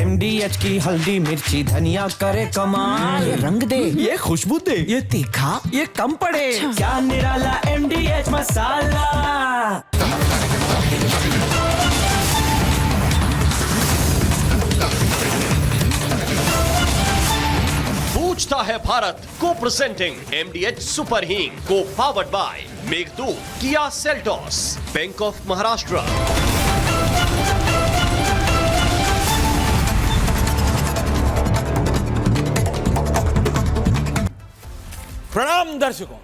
MDH की हल्दी मिर्ची धनिया करे कमाल। ये रंग दे, ये खुशबू दे, ये तीखा, ये कम पड़े। क्या निराला MDH मसाला। पूछता है भारत को प्रेजेंटिंग MDH सुपर हींग को powered by Meghdoot, Kia Seltos, bank of Maharashtra. प्रणाम दर्शकों,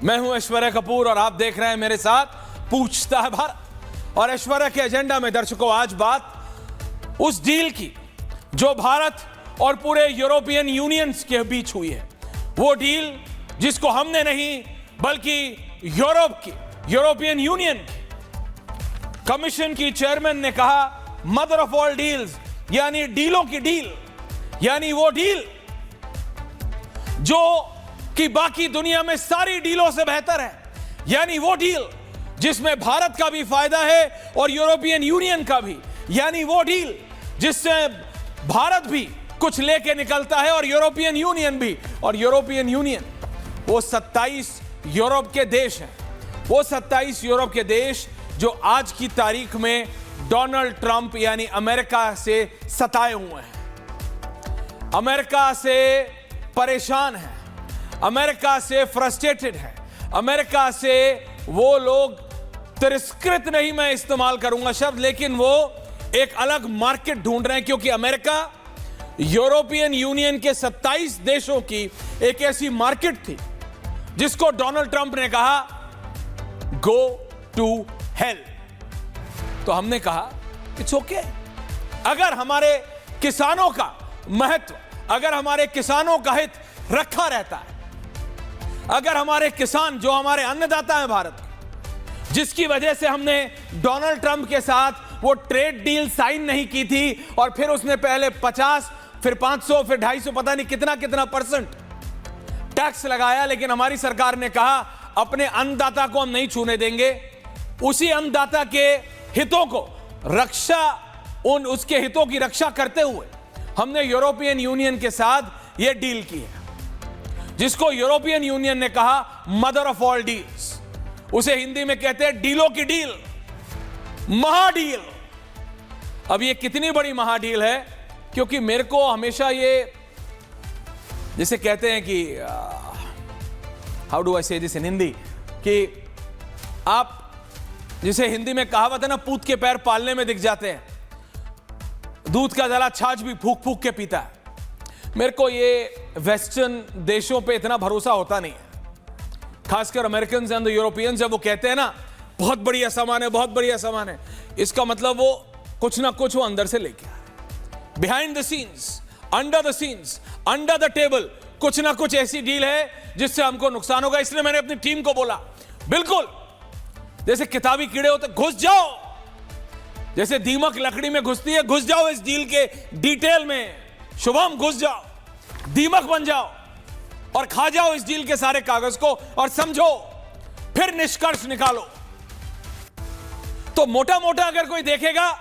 मैं हूं ऐश्वर्या कपूर और आप देख रहे हैं मेरे साथ पूछता है भारत। और ऐश्वर्या के एजेंडा में दर्शकों आज बात उस डील की जो भारत और पूरे यूरोपियन यूनियन के बीच हुई है। वो डील जिसको हमने नहीं बल्कि यूरोपियन यूनियन कमीशन की चेयरमैन ने कहा मदर ऑफ ऑल डील्स, यानी डीलों की डील, यानी वो डील जो कि बाकी दुनिया में सारी डीलों से बेहतर है, यानी वो डील जिसमें भारत का भी फायदा है और यूरोपियन यूनियन का भी, यानी वो डील जिससे भारत भी कुछ लेके निकलता है और यूरोपियन यूनियन भी। और यूरोपियन यूनियन वो 27 यूरोप के देश हैं, वो 27 यूरोप के देश जो आज की तारीख में डोनाल्ड ट्रंप यानी अमेरिका से सताए हुए हैं, अमेरिका से परेशान हैं, अमेरिका से फ्रस्ट्रेटेड है, अमेरिका से वो लोग तिरस्कृत नहीं मैं इस्तेमाल करूंगा शब्द, लेकिन वो एक अलग मार्केट ढूंढ रहे हैं क्योंकि अमेरिका यूरोपियन यूनियन के 27 देशों की एक ऐसी मार्केट थी जिसको डोनाल्ड ट्रंप ने कहा गो टू हेल। तो हमने कहा इट्स ओके। अगर हमारे किसानों का महत्व, अगर हमारे किसानों का हित रखा रहता है, अगर हमारे किसान जो हमारे अन्नदाता हैं भारत के, जिसकी वजह से हमने डोनाल्ड ट्रंप के साथ वो ट्रेड डील साइन नहीं की थी और फिर उसने पहले 50 फिर 500 फिर 250 पता नहीं कितना कितना परसेंट टैक्स लगाया, लेकिन हमारी सरकार ने कहा अपने अन्नदाता को हम नहीं छूने देंगे। उसी अन्नदाता के हितों को रक्षा, उसके हितों की रक्षा करते हुए हमने यूरोपियन यूनियन के साथ यह डील की है जिसको यूरोपियन यूनियन ने कहा मदर ऑफ ऑल डील्स। उसे हिंदी में कहते हैं डीलों की डील, महाडील। अब ये कितनी बड़ी महाडील है क्योंकि मेरे को हमेशा ये जिसे कहते हैं कि हाउ डू आई से दिस इन हिंदी, कि आप जिसे हिंदी में कहावत है ना, पूत के पैर पालने में दिख जाते हैं, दूध का जला छाछ भी फूक फूक के पीता है। मेरे को ये वेस्टर्न देशों पे इतना भरोसा होता नहीं है, खासकर अमेरिकन एंड यूरोपियंस। जब वो कहते हैं ना बहुत बढ़िया सामान है, बहुत बढ़िया सामान है, इसका मतलब वो कुछ ना कुछ वो अंदर से लेके आ रहे हैं। Behind the scenes, under the scenes, under the table कुछ ना कुछ ऐसी डील है जिससे हमको नुकसान होगा। इसलिए मैंने अपनी टीम को बोला बिल्कुल जैसे किताबी कीड़े होते, घुस जाओ, जैसे दीमक लकड़ी में घुसती है, घुस जाओ इस डील के डिटेल में। शुभम घुस जाओ, दीमक बन जाओ और खा जाओ इस डील के सारे कागज को और समझो, फिर निष्कर्ष निकालो। तो मोटा मोटा अगर कोई देखेगा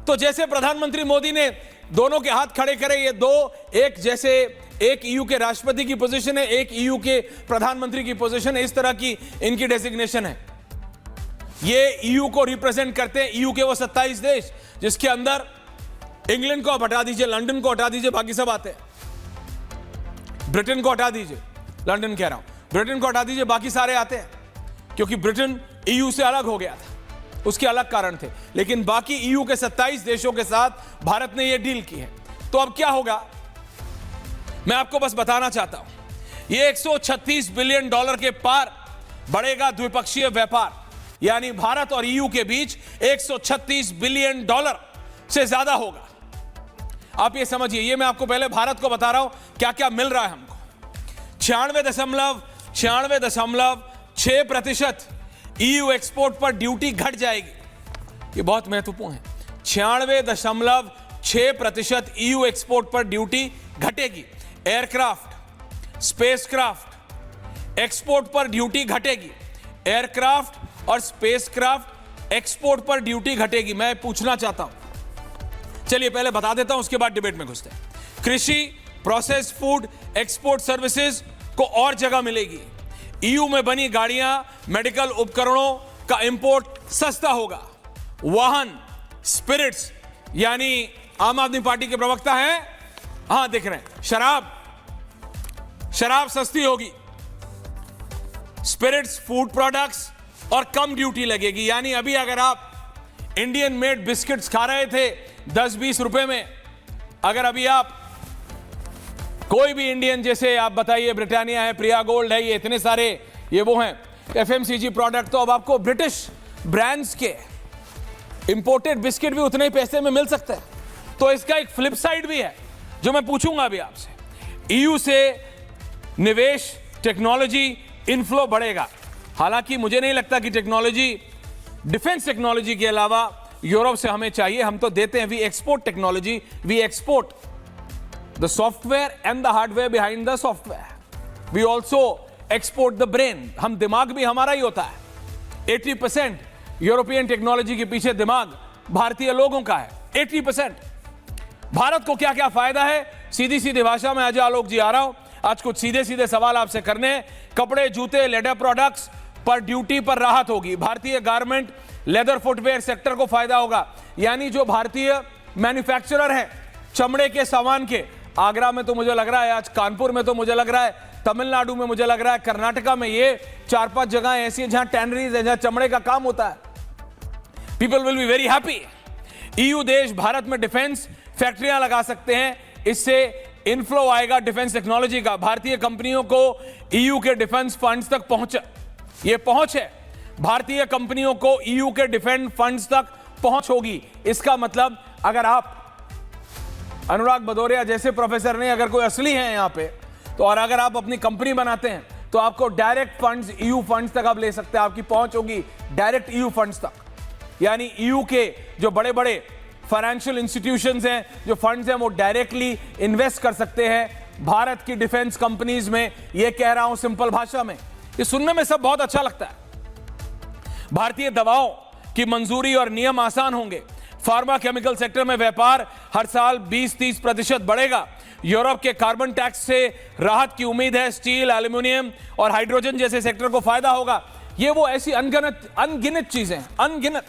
तो जैसे प्रधानमंत्री मोदी ने दोनों के हाथ खड़े करे, ये दो एक जैसे एक ईयू के राष्ट्रपति की पोजीशन है, एक ईयू के प्रधानमंत्री की पोजीशन है, इस तरह की इनकी डेजिग्नेशन है। ये ईयू को रिप्रेजेंट करते हैं, ईयू के वो 27 देश जिसके अंदर इंग्लैंड को आप हटा दीजिए, लंदन को हटा दीजिए, बाकी सब आते हैं। ब्रिटेन को हटा दीजिए, लंदन कह रहा हूं, ब्रिटेन को हटा दीजिए, बाकी सारे आते हैं क्योंकि ब्रिटेन ईयू से अलग हो गया था, उसके अलग कारण थे। लेकिन बाकी ईयू के 27 देशों के साथ भारत ने यह डील की है। तो अब क्या होगा मैं आपको बस बताना चाहता हूं। यह $136 बिलियन के पार बढ़ेगा द्विपक्षीय व्यापार, यानी भारत और ईयू के बीच $136 बिलियन से ज्यादा होगा। आप ये समझिए, ये मैं आपको पहले भारत को बता रहा हूं क्या क्या मिल रहा है हमको। 96.6% ईयू एक्सपोर्ट पर ड्यूटी घट जाएगी। ये बहुत महत्वपूर्ण है। 96.6% ईयू एक्सपोर्ट पर ड्यूटी घटेगी। एयरक्राफ्ट, स्पेसक्राफ्ट एक्सपोर्ट पर ड्यूटी घटेगी। एयरक्राफ्ट और स्पेसक्राफ्ट एक्सपोर्ट पर ड्यूटी घटेगी। मैं पूछना चाहता हूं चलिए पहले बता देता हूं, उसके बाद डिबेट में घुसते हैं। कृषि, प्रोसेस फूड, एक्सपोर्ट सर्विसेज को और जगह मिलेगी। ईयू में बनी गाड़ियां, मेडिकल उपकरणों का इंपोर्ट सस्ता होगा। वाहन, स्पिरिट्स, यानी आम आदमी पार्टी के प्रवक्ता हैं, हां दिख रहे हैं, शराब सस्ती होगी। स्पिरिट्स, फूड प्रोडक्ट्स और कम ड्यूटी लगेगी। यानी अभी अगर आप इंडियन मेड बिस्किट्स खा रहे थे 10-20 रुपए में, अगर अभी आप कोई भी इंडियन, जैसे आप बताइए ब्रिटानिया है, प्रिया गोल्ड है, ये इतने सारे ये वो हैं एफएमसीजी प्रोडक्ट, तो अब आपको ब्रिटिश ब्रांड्स के इंपोर्टेड बिस्किट भी उतने ही पैसे में मिल सकते हैं। तो इसका एक फ्लिप साइड भी है जो मैं पूछूंगा अभी आपसे। ईयू से निवेश, टेक्नोलॉजी इनफ्लो बढ़ेगा। हालांकि मुझे नहीं लगता कि टेक्नोलॉजी, डिफेंस टेक्नोलॉजी के अलावा यूरोप से हमें चाहिए। हम तो देते हैं, we export technology, we export the software and the hardware behind the software. We also export the brain. हम दिमाग भी हमारा ही होता है। 80% यूरोपियन टेक्नोलॉजी के पीछे दिमाग भारतीय लोगों का है। 80%। भारत को क्या क्या फायदा है, सीधी सीधी भाषा में अजय आलोक जी आ रहा हूं। आज कुछ सीधे सीधे सवाल आपसे करने हैं। कपड़े, जूते, लेदर प्रोडक्ट्स पर ड्यूटी पर राहत होगी। भारतीय गारमेंट, लेदर फुटवेयर सेक्टर को फायदा होगा। यानी जो भारतीय मैन्युफैक्चरर हैं चमड़े के सामान के, आगरा में तो मुझे लग रहा है, आज कानपुर में तो मुझे लग रहा है, तमिलनाडु में मुझे लग रहा है, कर्नाटका में, ये 4-5 जगह ऐसी हैं जहां टैनरीज है, जहां चमड़े का काम होता है। People will be very happy. EU देश भारत में डिफेंस फैक्ट्रियां लगा सकते हैं। इससे इनफ्लो आएगा डिफेंस टेक्नोलॉजी का। भारतीय कंपनियों को ईयू के डिफेंस फंड्स तक पहुंच है। भारतीय कंपनियों को ईयू के डिफेंस फंड्स तक पहुंच होगी। इसका मतलब अगर आप अनुराग भदौरिया जैसे प्रोफेसर नहीं, अगर कोई असली है यहां पे, तो और अगर आप अपनी कंपनी बनाते हैं तो आपको डायरेक्ट फंड्स, ईयू फंड्स तक आप ले सकते हैं। आपकी पहुंच होगी डायरेक्ट ईयू फंड्स तक। यानी ईयू के जो बड़े बड़े फाइनेंशियल इंस्टीट्यूशंस हैं, जो फंड्स हैं, वो डायरेक्टली इन्वेस्ट कर सकते हैं भारत की डिफेंस कंपनीज में। ये कह रहा हूं सिंपल भाषा में, ये सुनने में सब बहुत अच्छा लगता है। भारतीय दवाओं की मंजूरी और नियम आसान होंगे। फार्मा केमिकल सेक्टर में व्यापार हर साल 20-30% बढ़ेगा। यूरोप के कार्बन टैक्स से राहत की उम्मीद है। स्टील, एल्यूमिनियम और हाइड्रोजन जैसे सेक्टर को फायदा होगा। ये वो ऐसी अनगिनत चीजें, अनगिनत।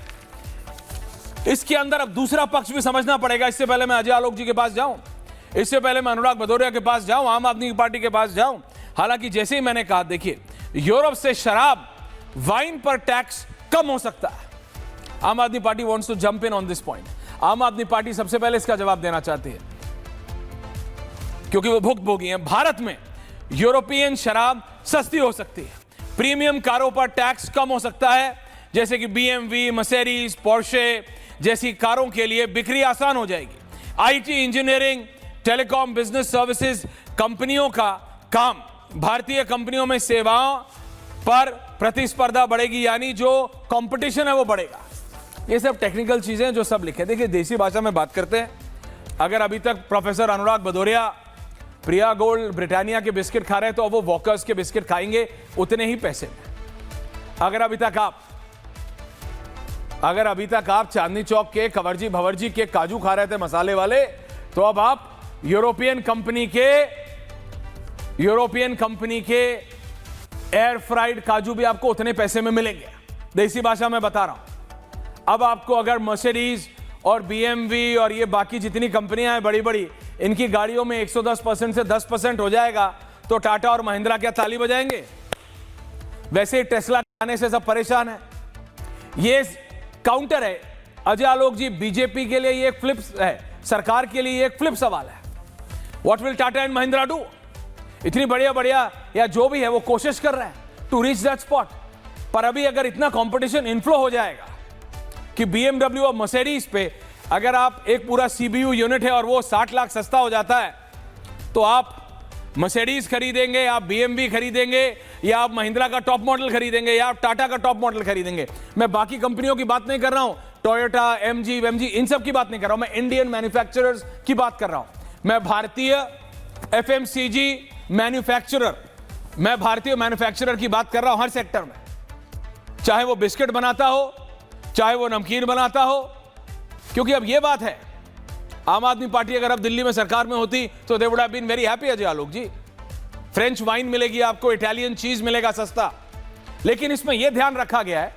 इसके अंदर अब दूसरा पक्ष भी समझना पड़ेगा। इससे पहले मैं अजय आलोक जी के पास जाऊं, इससे पहले मैं अनुराग भदौरिया के पास जाऊं, आम आदमी पार्टी के पास जाऊं। हालांकि जैसे ही मैंने कहा, देखिए यूरोप से शराब, वाइन पर टैक्स कम हो सकता है। Aam Aadmi Party wants to jump in on this point. Aam Aadmi party सबसे पहले इसका जवाब देना चाहती है क्योंकि वो भुक्तभोगी हैं। भारत में यूरोपियन शराब सस्ती हो सकती है। प्रीमियम कारों पर टैक्स कम हो सकता है, जैसे कि BMW, मर्सिडीज, पोर्शे जैसी कारों के लिए बिक्री आसान हो जाएगी। IT, engineering, telecom, business services कंपनियों का काम, भारतीय कंपनियों में सेवाओं पर प्रतिस्पर्धा बढ़ेगी। यानी जो कंपटीशन है वो बढ़ेगा। ये सब टेक्निकल चीजें जो सब लिखे। देखिए देसी भाषा में बात करते हैं। अगर अभी तक प्रोफेसर अनुराग भदौरिया प्रिया गोल्ड, ब्रिटानिया के बिस्किट खा रहे हैं, तो अब वो वॉकर्स के बिस्किट खाएंगे उतने ही पैसे में। अगर अभी तक आप चांदनी चौक के कवरजी भवरजी के काजू खा रहे थे मसाले वाले, तो अब आप यूरोपियन कंपनी के एयर फ्राइड काजू भी आपको उतने पैसे में मिलेंगे। देसी भाषा में बता रहा हूं। अब आपको अगर मर्सिडीज और BMW और ये बाकी जितनी कंपनियां हैं बड़ी बड़ी, इनकी गाड़ियों में 110% से 10% हो जाएगा, तो टाटा और महिंद्रा क्या ताली बजाएंगे? वैसे ही टेस्ला आने से सब परेशान है। ये काउंटर है अजय आलोक जी। बीजेपी के लिए ये एक फ्लिप है, सरकार के लिए एक फ्लिप सवाल है। What will Tata and Mahindra do? इतनी बढ़िया या जो भी है वो कोशिश कर रहे हैं टू रीच दैट स्पॉट। पर अभी अगर इतना कंपटीशन इनफ्लो हो जाएगा कि BMW और मर्सिडीज पे अगर आप एक पूरा CPU यूनिट है और वो 60 लाख सस्ता हो जाता है, तो आप मर्सिडीज खरीदेंगे, आप BMW खरीदेंगे, या आप महिंद्रा का टॉप मॉडल खरीदेंगे, या आप टाटा का टॉप मॉडल खरीदेंगे। मैं बाकी कंपनियों की बात नहीं कर रहा हूं, टोयोटा, MG इन सब की बात नहीं कर रहा हूं। मैं इंडियन मैन्युफैक्चरर्स की बात कर रहा हूं। मैं भारतीय FMCG मैन्युफैक्चरर, मैं भारतीय मैन्युफैक्चरर की बात कर रहा हूं हर सेक्टर में। चाहे वो बिस्किट बनाता हो, चाहे वो नमकीन बनाता हो। क्योंकि अब यह बात है, आम आदमी पार्टी अगर अब दिल्ली में सरकार में होती तो they would have been very happy Ajay Alok ji. French wine मिलेगी आपको, इटालियन चीज मिलेगा सस्ता। लेकिन इसमें यह ध्यान रखा गया है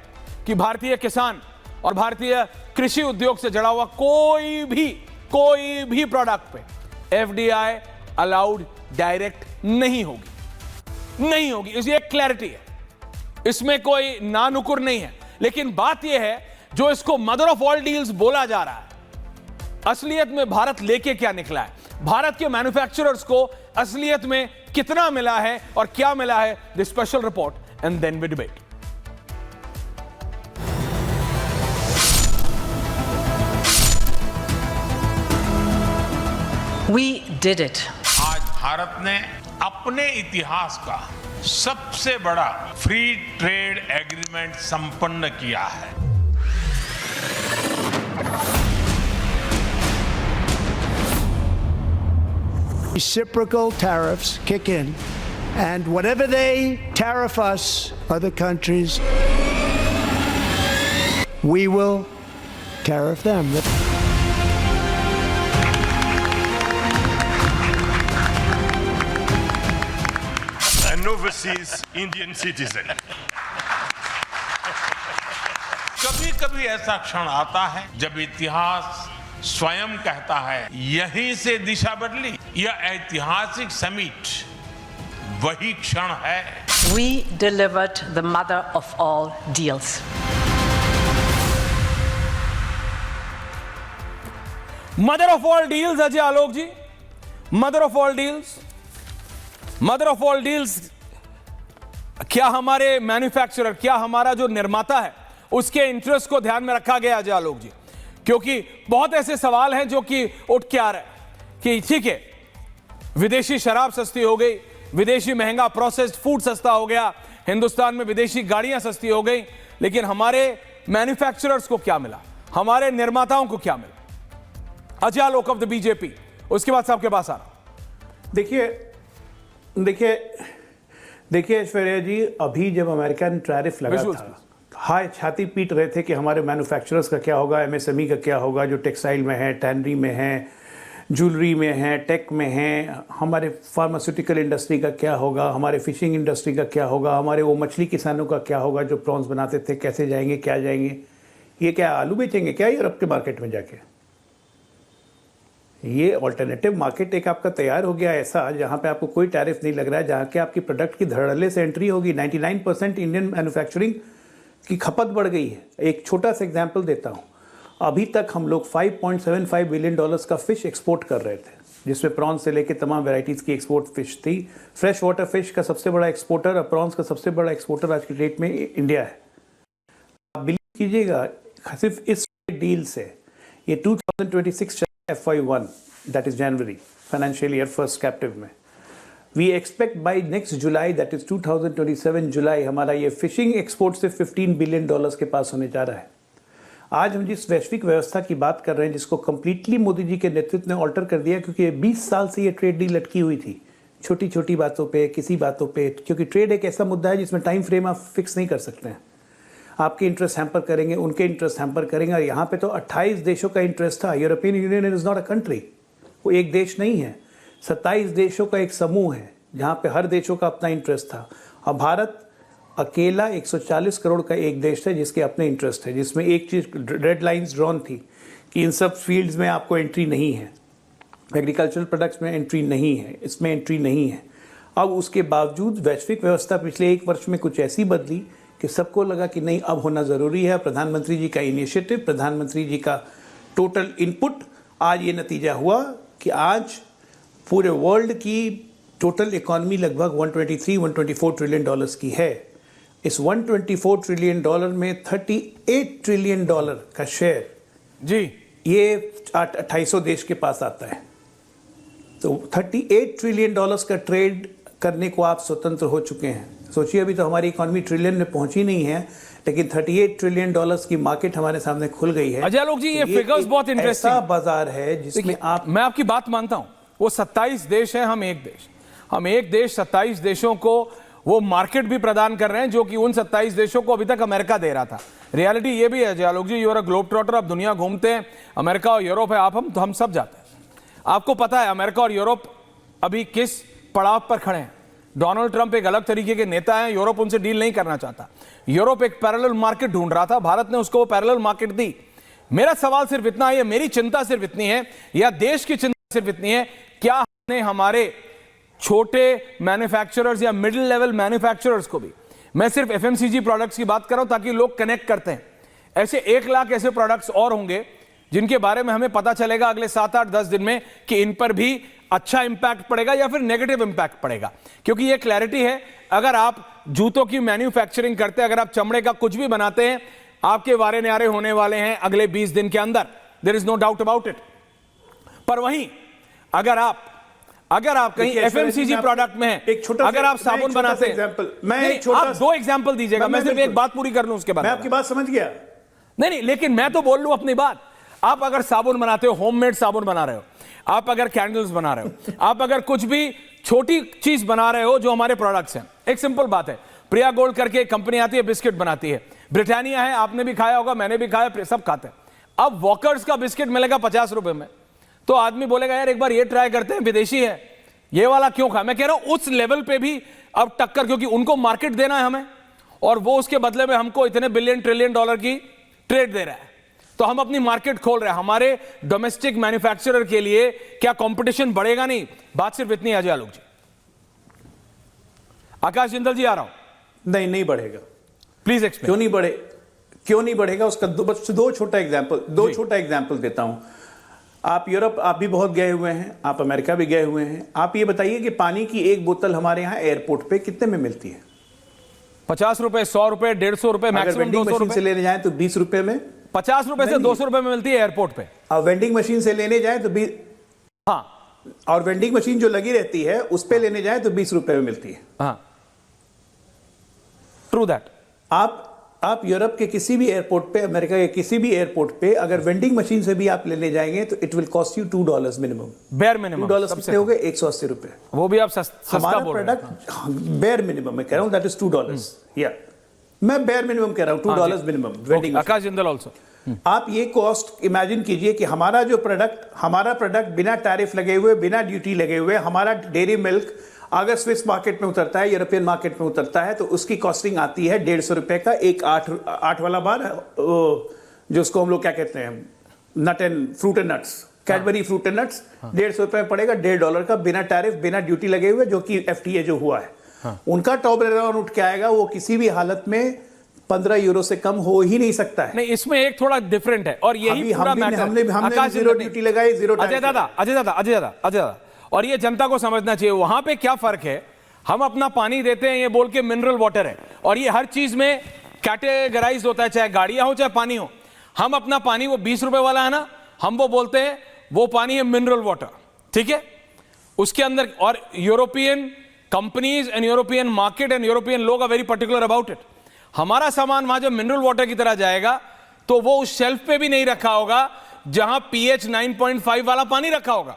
कि भारतीय किसान और भारतीय कृषि उद्योग से जुड़ा हुआ कोई भी प्रोडक्ट पे एफडीआई अलाउड डायरेक्ट नहीं होगी। इसमें एक क्लैरिटी है, इसमें कोई नानुकुर नहीं है। लेकिन बात यह है, जो इसको मदर ऑफ ऑल डील्स बोला जा रहा है, असलियत में भारत लेके क्या निकला है, भारत के मैन्युफैक्चरर्स को असलियत में कितना मिला है और क्या मिला है, the special report and then we debate. We did it. आज भारत ने अपने इतिहास का सबसे बड़ा फ्री ट्रेड एग्रीमेंट संपन्न किया है। Reciprocal tariffs kick in, and whatever they tariff us, other countries, we will tariff them. An overseas Indian citizen. कभी कभी ऐसा क्षण आता है जब इतिहास स्वयं कहता है यहीं से दिशा बदली। यह ऐतिहासिक समिट वही क्षण है। We delivered the mother of all deals. Mother of all deals Ajay Alok ji, mother of all deals, mother of all deals. क्या हमारे मैन्युफैक्चरर, क्या हमारा जो निर्माता है, उसके इंटरेस्ट को ध्यान में रखा गया अजय आलोक जी? क्योंकि बहुत ऐसे सवाल हैं जो कि उठ के आ रहे हैं कि ठीक है, विदेशी शराब सस्ती हो गई, विदेशी महंगा प्रोसेस्ड फूड सस्ता हो गया, हिंदुस्तान में विदेशी गाड़ियां सस्ती हो गई, लेकिन हमारे मैन्युफैक्चरर्स को क्या मिला, हमारे निर्माताओं को क्या मिला? Ajay Alok of the BJP, उसके बाद सबके पास आ रहा। देखिए ऐश्वर्या जी, अभी जब अमेरिका ने टैरिफ लगा था, हाय छाती पीट रहे थे कि हमारे मैन्युफैक्चरर्स का क्या होगा, एमएसएमई का क्या होगा, जो टेक्सटाइल में है, टैनरी में है, ज्वेलरी में है, टेक में है, हमारे फार्मास्यूटिकल इंडस्ट्री का क्या होगा, हमारे फिशिंग इंडस्ट्री का क्या होगा, हमारे वो मछली किसानों का क्या होगा जो प्रॉन्स बनाते थे, कैसे जाएंगे, क्या जाएंगे, ये क्या आलू बेचेंगे क्या यूरोप के मार्केट में जाके? ये ऑल्टरनेटिव मार्केट एक आपका तैयार हो गया ऐसा, जहाँ पे आपको कोई टैरिफ नहीं लग रहा है, जहाँ के आपकी प्रोडक्ट की धड़ल्ले से एंट्री होगी। 99% इंडियन मैन्युफैक्चरिंग की खपत बढ़ गई है। एक छोटा सा एग्जांपल देता हूँ, अभी तक हम लोग $5.75 बिलियन का फिश एक्सपोर्ट कर रहे थे, जिसमें प्रॉन्स से लेके तमाम वैरायटीज़ की एक्सपोर्ट फिश थी। फ्रेश वाटर फिश का सबसे बड़ा एक्सपोर्टर और प्रॉन्स का सबसे बड़ा एक्सपोर्टर आज की डेट में इंडिया है। आप बिलीव कीजिएगा, सिर्फ इस डील से ये 2026 FY1, that is January, financial year first captive में, we expect by next July, that is 2027 जुलाई, हमारा ये फिशिंग एक्सपोर्ट से $15 बिलियन के पास होने जा रहा है। आज हम जिस वैश्विक व्यवस्था की बात कर रहे हैं, जिसको कंप्लीटली मोदी जी के नेतृत्व ने ऑल्टर कर दिया, क्योंकि 20 साल से ये ट्रेड डील लटकी हुई थी, छोटी छोटी बातों पे, किसी बातों पे, क्योंकि ट्रेड एक ऐसा मुद्दा है जिसमें टाइम फ्रेम आप फिक्स नहीं कर सकते हैं। आपके इंटरेस्ट हैम्पर करेंगे, उनके इंटरेस्ट हैम्पर करेंगे, और यहाँ पे तो 28 देशों का इंटरेस्ट था। European union is not a country, वो एक देश नहीं है, 27 देशों का एक समूह है, जहाँ पे हर देशों का अपना इंटरेस्ट था। और भारत अकेला 140 करोड़ का एक देश है जिसके अपने इंटरेस्ट है, जिसमें एक चीज़ रेड लाइंस ड्रॉन थी कि इन सब फील्ड्स में आपको एंट्री नहीं है, एग्रीकल्चरल प्रोडक्ट्स में एंट्री नहीं है, इसमें एंट्री नहीं है। अब उसके बावजूद वैश्विक व्यवस्था पिछले 1 वर्ष में कुछ ऐसी बदली कि सबको लगा कि नहीं, अब होना ज़रूरी है। प्रधानमंत्री जी का इनिशिएटिव, प्रधानमंत्री जी का टोटल इनपुट, आज ये नतीजा हुआ कि आज पूरे वर्ल्ड की टोटल इकॉनमी लगभग 124 ट्रिलियन की है। इस 124 ट्रिलियन में 38 ट्रिलियन का शेयर जी ये 2800 देश के पास आता है। तो 38 ट्रिलियन का ट्रेड करने को आप स्वतंत्र हो चुके हैं। सोचिए, अभी तो हमारी इकॉनमी ट्रिलियन में पहुंची नहीं है, लेकिन 38 ट्रिलियन की मार्केट हमारे सामने खुल गई है। अजय आलोक जी, ये फिगर्स बहुत इंटरेस्टिंग, ऐसा बाजार है जिसमें मैं आपकी बात मानता हूं, वो 27 देश है, हम एक देश 27 देशों को वो मार्केट भी प्रदान कर रहे हैं जो कि उन 27 देशों को अभी तक अमेरिका दे रहा था। रियलिटी ये भी है जय आलोक जी, यूर अ ग्लोब ट्रॉटर, आप दुनिया घूमते हैं, अमेरिका और यूरोप है, आप हम सब जाते हैं। आपको पता है अमेरिका और यूरोप अभी किस पड़ाव पर खड़े हैं। डोनाल्ड ट्रंप एक अलग तरीके के नेता हैं, यूरोप उनसे डील नहीं करना चाहता। यूरोप एक पैरेलल मार्केट ढूंढ रहा था, भारत ने उसको वो पैरेलल मार्केट दी। मेरा सवाल सिर्फ इतना है, मेरी चिंता सिर्फ इतनी है, या देश की चिंता सिर्फ इतनी है, क्या हमने हमारे छोटे मैन्युफैक्चरर्स या मिडिल लेवल मैन्युफैक्चरर्स को भी, मैं सिर्फ एफएमसीजी प्रोडक्ट्स की बात कर रहा हूं ताकि लोग कनेक्ट करते हैं, ऐसे 1 लाख ऐसे प्रोडक्ट्स और होंगे जिनके बारे में हमें पता चलेगा अगले 7, 8, 10 दिन में कि इन पर भी अच्छा इंपैक्ट पड़ेगा या फिर नेगेटिव इंपैक्ट पड़ेगा। क्योंकि ये क्लैरिटी है, अगर आप जूतों की मैन्युफैक्चरिंग करते हैं, अगर आप चमड़े का कुछ भी बनाते हैं, आपके वारे न्यारे होने वाले हैं अगले 20 दिन के अंदर, there is no doubt about it. पर वहीं अगर आप कहीं एफएमसीजी प्रोडक्ट में हैं, अगर आप साबुन बनाते हैं, आप 2 एग्जांपल दीजिएगा, मैं सिर्फ एक बात पूरी कर लूं उसके बाद। मैं आपकी बात समझ गया। नहीं, लेकिन मैं तो बोल लूं अपनी बात। आप अगर साबुन बनाते हो, होममेड साबुन बना रहे हो, आप अगर कैंडल्स बना रहे हो, आप अगर कुछ भी छोटी चीज बना रहे हो जो हमारे प्रोडक्ट्स हैं, एक सिंपल बात है, प्रिया गोल्ड करके एक कंपनी आती है, बिस्किट बनाती है, ब्रिटानिया है, आपने भी खाया होगा, मैंने भी खाया, सब खाते हैं। अब वॉकर्स का बिस्किट मिलेगा 50 रुपए में, तो आदमी बोलेगा यार एक बार ये ट्राई करते हैं, विदेशी है, ये वाला क्यों खा। मैं कह रहा हूं उस लेवल पे भी अब टक्कर, क्योंकि उनको मार्केट देना है हमें, और वो उसके बदले में हमको इतने बिलियन ट्रिलियन डॉलर की ट्रेड दे रहा है, तो हम अपनी मार्केट खोल रहे हैं। हमारे डोमेस्टिक मैन्युफैक्चरर के लिए क्या कंपटीशन बढ़ेगा? नहीं। बात सिर्फ इतनी है अजय आलोक जी। आकाश जिंदल जी, आ रहा हूं। नहीं बढ़ेगा। Please explain. क्यों नहीं बढ़ेगा? उसका दो छोटा एग्जांपल देता हूं। आप यूरोप आप भी बहुत गए हुए हैं, आप अमेरिका भी गए हुए हैं। आप ये बताइए कि पानी की एक बोतल हमारे यहाँ एयरपोर्ट पे कितने में मिलती है? 50 रुपए, 100 रुपए, 150 रुपए, मैक्सिमम 200 रुपए से लेने जाए तो 20 रुपए में, 50 रुपए से 200 रुपए में मिलती है एयरपोर्ट पे। और वेंडिंग मशीन से लेने जाए तो 20, हाँ, और वेंडिंग मशीन जो लगी रहती है उस पे लेने जाए तो 20 रुपए में मिलती है। हाँ, ट्रू दैट। आप यूरोप के किसी भी एयरपोर्ट पे, अमेरिका के किसी भी एयरपोर्ट पे अगर वेंडिंग मशीन से भी आप लेने जाएंगे तो it will cost you $2 minimum. Bare minimum $2 कितने हो गए? 180 रुपए। वो भी आप सस्ता हमारा बोल रहे हैं। प्रोडक्ट बेयर मिनिमम मैं कह रहा हूं, दैट इज $2। या मैं बेयर मिनिमम कह रहा हूं, $2 मिनिमम वेंडिंग। आकाश जिंदल ऑल्सो। आप ये कॉस्ट इमेजिन कीजिए कि हमारा प्रोडक्ट बिना टैरिफ लगे हुए, बिना ड्यूटी लगे हुए, हमारा डेयरी मिल्क अगर स्विस मार्केट में उतरता है, यूरोपियन मार्केट में उतरता है, तो उसकी कॉस्टिंग आती है ₹150 का एक 8 वाला बार, जो उसको हम लोग क्या कहते हैं, nut and fruit and nuts, Cadbury fruit and nuts, ₹150 पड़ेगा, $1.5 का, बिना टैरिफ, बिना ड्यूटी लगे हुए, जो कि FTA जो हुआ है। उनका टॉप अराउंड उठ के आएगा, वो किसी भी हालत में €15 से कम हो ही नहीं सकता है। नहीं, इसमें एक थोड़ा डिफरेंट है, और यही पूरा मैटर। हमने जीरो ड्यूटी लगाई, जीरो। अजय दादा, और ये जनता को समझना चाहिए वहां पे क्या फर्क है। हम अपना पानी देते हैं ये बोल के मिनरल वाटर है, और ये हर चीज में कैटेगराइज होता है, चाहे गाड़ियां हो चाहे पानी हो। हम अपना पानी वो 20 रुपए वाला है ना, हम वो बोलते हैं वो पानी है मिनरल वाटर, ठीक है। उसके अंदर, और European companies and European market and European लोग are very particular about it. हमारा सामान वहां जब मिनरल वाटर की तरह जाएगा तो वो उस शेल्फ पे भी नहीं रखा होगा जहां pH 9.5 वाला पानी रखा होगा,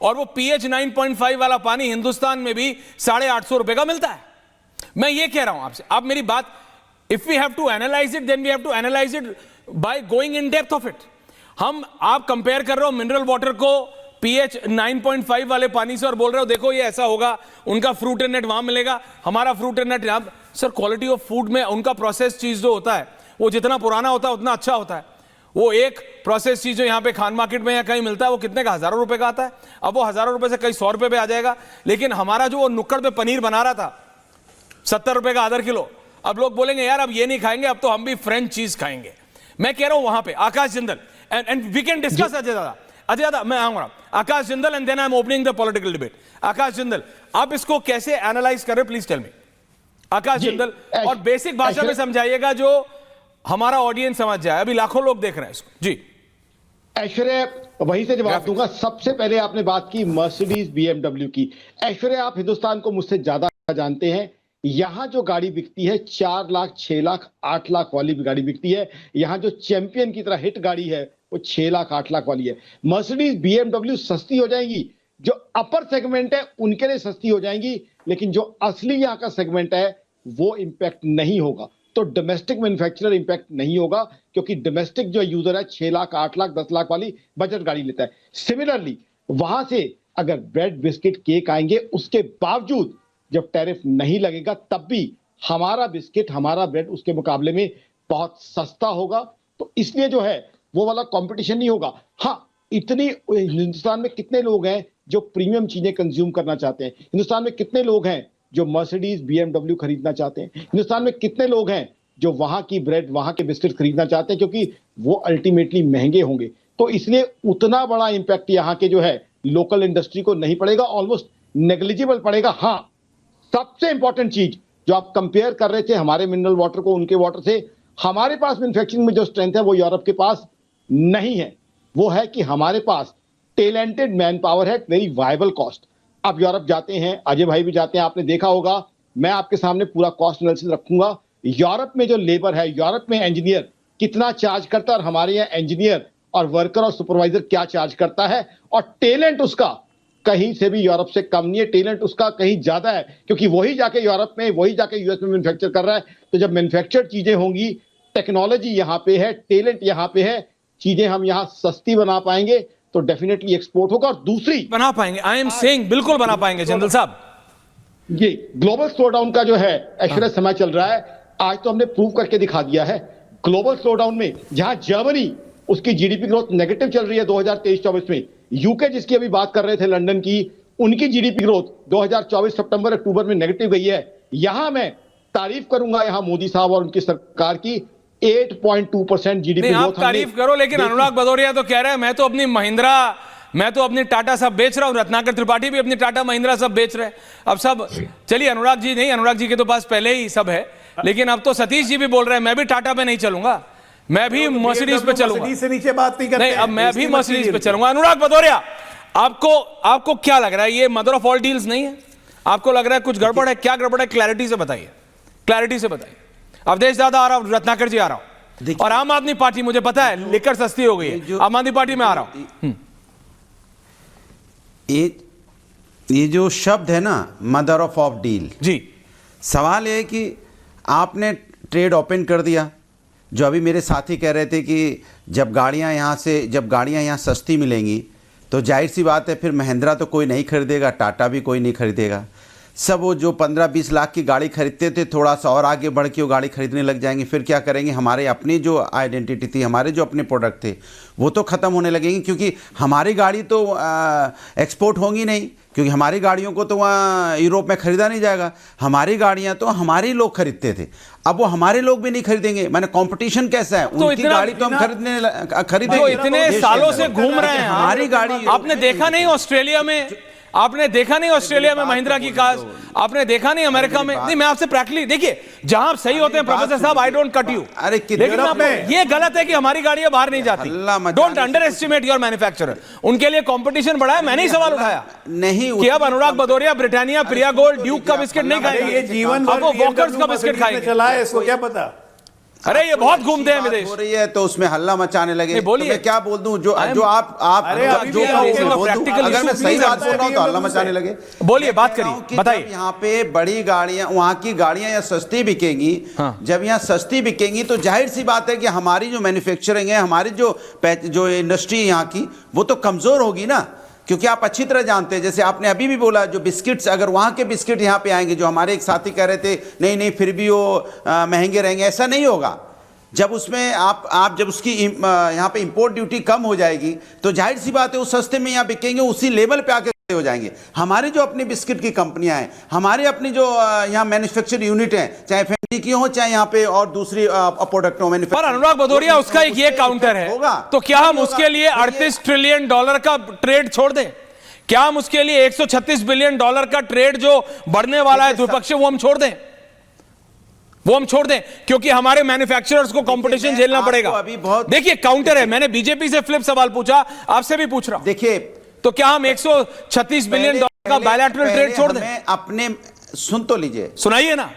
और वो pH 9.5 वाला पानी हिंदुस्तान में भी 850 रुपए का मिलता है। मैं ये कह रहा हूं आपसे, आप मेरी बात, if we have to analyse it then we have to analyse it by going in depth of it. आप कंपेयर कर रहे हो मिनरल वाटर को pH 9.5 वाले पानी से और बोल रहे हो देखो ये ऐसा होगा, उनका फ्रूट एंड नट वहां मिलेगा, हमारा फ्रूट एंड नट यहां। सर, क्वालिटी ऑफ फूड में उनका प्रोसेस चीज जो होता है वो जितना पुराना होता है उतना अच्छा होता है। वो एक प्रोसेस चीज जो यहाँ पे खान मार्केट में या कहीं मिलता है वो कितने का, हजारों रुपए का आता है। अब वो हजारों रुपए से कई 100 रुपए पे आ जाएगा। लेकिन हमारा जो वो नुक्कड़ पे पनीर बना रहा था 70 रुपए का आधा किलो, अब लोग बोलेंगे यार अब ये नहीं खाएंगे, अब तो हम भी फ्रेंच चीज खाएंगे। मैं कह रहा हूं वहां पे Akash Jindal, and we can discuss. Ajay Dada मैं आऊंगा, Akash Jindal, and then I am opening the political debate. Akash Jindal, आप इसको कैसे एनालाइज कर रहे हो, please tell me. Akash Jindal, और बेसिक भाषा में समझाइएगा जो हमारा ऑडियंस समझ जाए, अभी लाखों लोग देख रहे हैं इसको। जी ऐश्वर्या, वहीं से जवाब दूंगा। सबसे पहले आपने बात की मर्सिडीज BMW की। ऐश्वर्या, आप हिंदुस्तान को मुझसे ज्यादा जानते हैं। यहां जो गाड़ी बिकती है 4 लाख, 6 लाख, 8 लाख वाली भी गाड़ी बिकती है। यहां जो चैंपियन की तरह हिट गाड़ी है वो 6 लाख, 8 लाख वाली है। मर्सिडीज BMW सस्ती हो जाएंगी, जो अपर सेगमेंट है उनके लिए सस्ती हो जाएंगी। लेकिन जो असली यहाँ का सेगमेंट है वो इंपैक्ट नहीं होगा। तो डोमेस्टिक मैन्युफैक्चरर इंपैक्ट नहीं होगा, क्योंकि डोमेस्टिक जो यूजर है 6 लाख 8 लाख 10 लाख वाली बजट गाड़ी लेता है। सिमिलरली वहां से अगर ब्रेड बिस्किट केक आएंगे, उसके बावजूद जब टैरिफ नहीं लगेगा तब भी हमारा बिस्किट हमारा ब्रेड उसके मुकाबले में बहुत सस्ता होगा। तो इसलिए जो है वो वाला कंपटीशन नहीं होगा। हाँ, इतनी हिंदुस्तान में कितने लोग हैं जो प्रीमियम चीजें कंज्यूम करना चाहते हैं? हिंदुस्तान में कितने लोग हैं जो मर्सिडीज BMW खरीदना चाहते हैं? हिंदुस्तान में कितने लोग हैं जो वहां की ब्रेड वहां के बिस्किट खरीदना चाहते हैं, क्योंकि वो अल्टीमेटली महंगे होंगे। तो इसलिए उतना बड़ा इंपैक्ट यहाँ के जो है लोकल इंडस्ट्री को नहीं पड़ेगा, ऑलमोस्ट नेग्लिजिबल पड़ेगा। हाँ, सबसे इंपॉर्टेंट चीज जो आप कंपेयर कर रहे थे हमारे मिनरल वाटर को उनके वाटर से, हमारे पास मैन्युफैक्चरिंग में जो स्ट्रेंथ है वो यूरोप के पास नहीं है। वो है कि हमारे पास टैलेंटेड मैन पावर है, वेरी वायबल कॉस्ट। अब यूरोप जाते हैं, अजय भाई भी जाते हैं, आपने देखा होगा, मैं आपके सामने पूरा कॉस्ट एनालिसिस रखूंगा। यूरोप में जो लेबर है, यूरोप में इंजीनियर कितना चार्ज करता है और हमारे यहाँ इंजीनियर और वर्कर और सुपरवाइजर क्या चार्ज करता है, और टैलेंट उसका कहीं से भी यूरोप से कम नहीं है, टैलेंट उसका कहीं ज्यादा है, क्योंकि वही जाके यूरोप में वही जाके यूएस में मैन्युफैक्चर कर रहा है। तो जब मैन्युफैक्चर्ड चीजें होंगी, टेक्नोलॉजी यहाँ पे है, टैलेंट यहाँ पे है, चीजें हम यहाँ सस्ती बना पाएंगे तो डेफिनेटली एक्सपोर्ट होगा। और दूसरी बना पाएंगे, आई एम सेइंग बिल्कुल बना पाएंगे जिंदल साहब। ये ग्लोबल स्लोडाउन का जो है ऐश्वर्य समय चल रहा है, आज तो हमने प्रूव करके दिखा दिया है। ग्लोबल स्लोडाउन में जहां जर्मनी उसकी जीडीपी ग्रोथ नेगेटिव चल रही है 2023-24 में, यूके जिसकी अभी बात कर रहे थे लंदन की, उनकी जीडीपी ग्रोथ 2024 सितंबर अक्टूबर में नेगेटिव गई है। यहां मैं तारीफ करूंगा यहां मोदी साहब और उनकी सरकार की, 8.2% जीडीपी ग्रोथ। आप तारीफ करो, लेकिन अनुराग भदौरिया तो कह रहे हैं मैं तो अपनी महिंद्रा, मैं तो अपनी टाटा सब बेच रहा हूं, रत्नाकर त्रिपाठी भी अपनी टाटा महिंद्रा सब बेच रहे हैं। अब सब चलिए, अनुराग जी नहीं, अनुराग जी के तो पास पहले ही सब है, लेकिन अब तो सतीश जी भी बोल रहे हैं मैं भी टाटा पे नहीं चलूंगा, मैं भी मर्सिडीज पे चलूंगा। मर्सिडीज से नीचे बात नहीं करते नहीं, अब मैं भी मर्सिडीज पे चलूंगा। अनुराग भदौरिया, आपको क्या लग रहा है, ये मदर ऑफ ऑल डील्स नहीं है? आपको लग रहा है कुछ गड़बड़ है? क्या गड़बड़ है, क्लैरिटी से बताइए, क्लैरिटी से बताइए। अवधेश दादा आ रहा हूं, रत्नाकर जी आ रहा हूं, और आम आदमी पार्टी, मुझे पता है लिकर सस्ती हो गई है, आम आदमी पार्टी में आ रहा हूं। ये जो शब्द है ना, मदर ऑफ डील जी, सवाल ये है कि आपने ट्रेड ओपन कर दिया, जो अभी मेरे साथी कह रहे थे कि जब गाड़ियां यहाँ सस्ती मिलेंगी तो जाहिर सी बात है फिर महिंद्रा तो कोई नहीं खरीदेगा, टाटा भी कोई नहीं खरीदेगा। सब वो जो 15-20 लाख की गाड़ी खरीदते थे, थोड़ा सा और आगे बढ़ के वो गाड़ी खरीदने लग जाएंगे। फिर क्या करेंगे, हमारे अपनी जो आइडेंटिटी थी, हमारे जो अपने प्रोडक्ट थे, वो तो ख़त्म होने लगेंगे, क्योंकि हमारी गाड़ी तो एक्सपोर्ट होंगी नहीं, क्योंकि हमारी गाड़ियों को तो वहाँ यूरोप में ख़रीदा नहीं जाएगा। हमारी गाड़ियाँ तो हमारे लोग खरीदते थे, अब वो हमारे लोग भी नहीं खरीदेंगे। मैंने कंपटीशन कैसा है, तो उनकी गाड़ी तो हम खरीदेंगे। तो इतने सालों से घूम रहे हैं, हमारी गाड़ी आपने देखा नहीं ऑस्ट्रेलिया में, आपने देखा नहीं ऑस्ट्रेलिया में महिंद्रा की कार, आपने देखा नहीं अमेरिका में? नहीं, मैं आपसे प्रैक्टिकली, देखिए जहां आप सही होते हैं प्रोफेसर साहब, आई डोंट कट यू, लेकिन ये गलत है कि हमारी गाड़ियां बाहर नहीं जाती। Don't under estimate your manufacturer, उनके लिए कंपटीशन बढ़ा है। मैंने ही सवाल उठाया नहीं कि अब अनुराग भदौरिया ब्रिटानिया, प्रिया गोल्ड, ड्यूक का बिस्किट नहीं खाएंगे, ये जीवन अब वो वॉकर्स का बिस्किट खाएंगे। चला है, इसको क्या पता? अरे ये बहुत घूमते हैं विदेश हो रही है तो उसमें हल्ला मचाने लगे। बोलिए, तो मैं क्या बोल दूं, जो आप जो अगर मैं सही बात बोल रहा हूं तो हल्ला मचाने लगे। बोलिए, बात करिए, बताइए। यहाँ पे बड़ी गाड़ियां, वहां की गाड़ियां यहाँ सस्ती बिकेंगी, जब यहाँ सस्ती बिकेंगी तो जाहिर सी बात है कि हमारी जो मैन्युफैक्चरिंग है, हमारी जो इंडस्ट्री यहाँ की, वो तो कमजोर होगी ना। क्योंकि आप अच्छी तरह जानते हैं, जैसे आपने अभी भी बोला, जो बिस्किट्स, अगर वहाँ के बिस्किट यहाँ पे आएंगे, जो हमारे एक साथी कह रहे थे नहीं फिर भी वो महंगे रहेंगे, ऐसा नहीं होगा। जब उसमें आप जब उसकी यहाँ पे इंपोर्ट ड्यूटी कम हो जाएगी तो जाहिर सी बात है वो सस्ते में यहाँ बिकेंगे, उसी लेवल पे आके हो जाएंगे। हमारी जो अपनी बिस्किट की कंपनियां हैं, हमारी अपनी जो यहाँ मैन्युफैक्चरिंग यूनिट हैं, चाहे फैमिली की हो चाहे यहाँ पे और दूसरी प्रोडक्ट हो, पर अनुराग भदौरिया उसका एक ये काउंटर है, तो क्या हम उसके लिए 38 ट्रिलियन डॉलर का ट्रेड छोड़ दें? क्या हम उसके लिए 136 बिलियन डॉलर का ट्रेड जो बढ़ने वाला है द्विपक्षीय, वो हम छोड़ दें? वो हम छोड़ दें क्योंकि हमारे मैन्युफैक्चरर्स को कंपटीशन झेलना पड़ेगा। अभी बहुत देखिए काउंटर है, मैंने बीजेपी से फ्लिप सवाल पूछा, आपसे भी पूछ रहा हूं। देखिए, तो क्या हम 136 बिलियन डॉलर का बायलैटरल ट्रेड छोड़ दें? अपने सुन तो लीजिए, सुनाइए ना,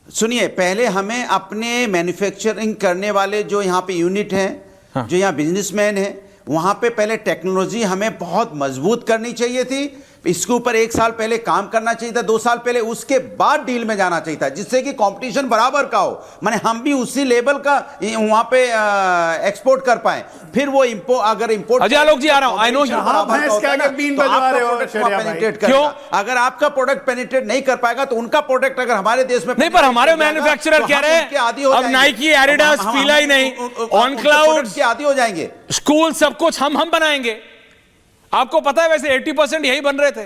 सुनिए। पहले हमें अपने मैन्युफैक्चरिंग करने वाले जो यहाँ पे यूनिट हैं, जो यहाँ बिजनेसमैन हैं, वहां पे पहले टेक्नोलॉजी हमें बहुत मजबूत करनी चाहिए थी, इसके ऊपर 1 साल पहले काम करना चाहिए था, 2 साल पहले, उसके बाद डील में जाना चाहिए था, जिससे कि कंपटीशन बराबर का हो, माने हम भी उसी लेवल का वहां पे एक्सपोर्ट कर पाए। फिर वो अगर इंपोर्ट, अजय आलोक जी आ रहा हूं, आई नो क्यों? अगर आपका प्रोडक्ट पेनिट्रेट नहीं कर पाएगा तो उनका प्रोडक्ट अगर हमारे देश में नहीं, पर हमारे मैन्युफैक्चरर कह रहे हैं अब नाइकी, एडिडास, फीला ही नहीं, ऑन क्लाउड के आदी हो जाएंगे, स्कूल सब कुछ हम बनाएंगे। आपको पता है वैसे 80% यही बन रहे थे,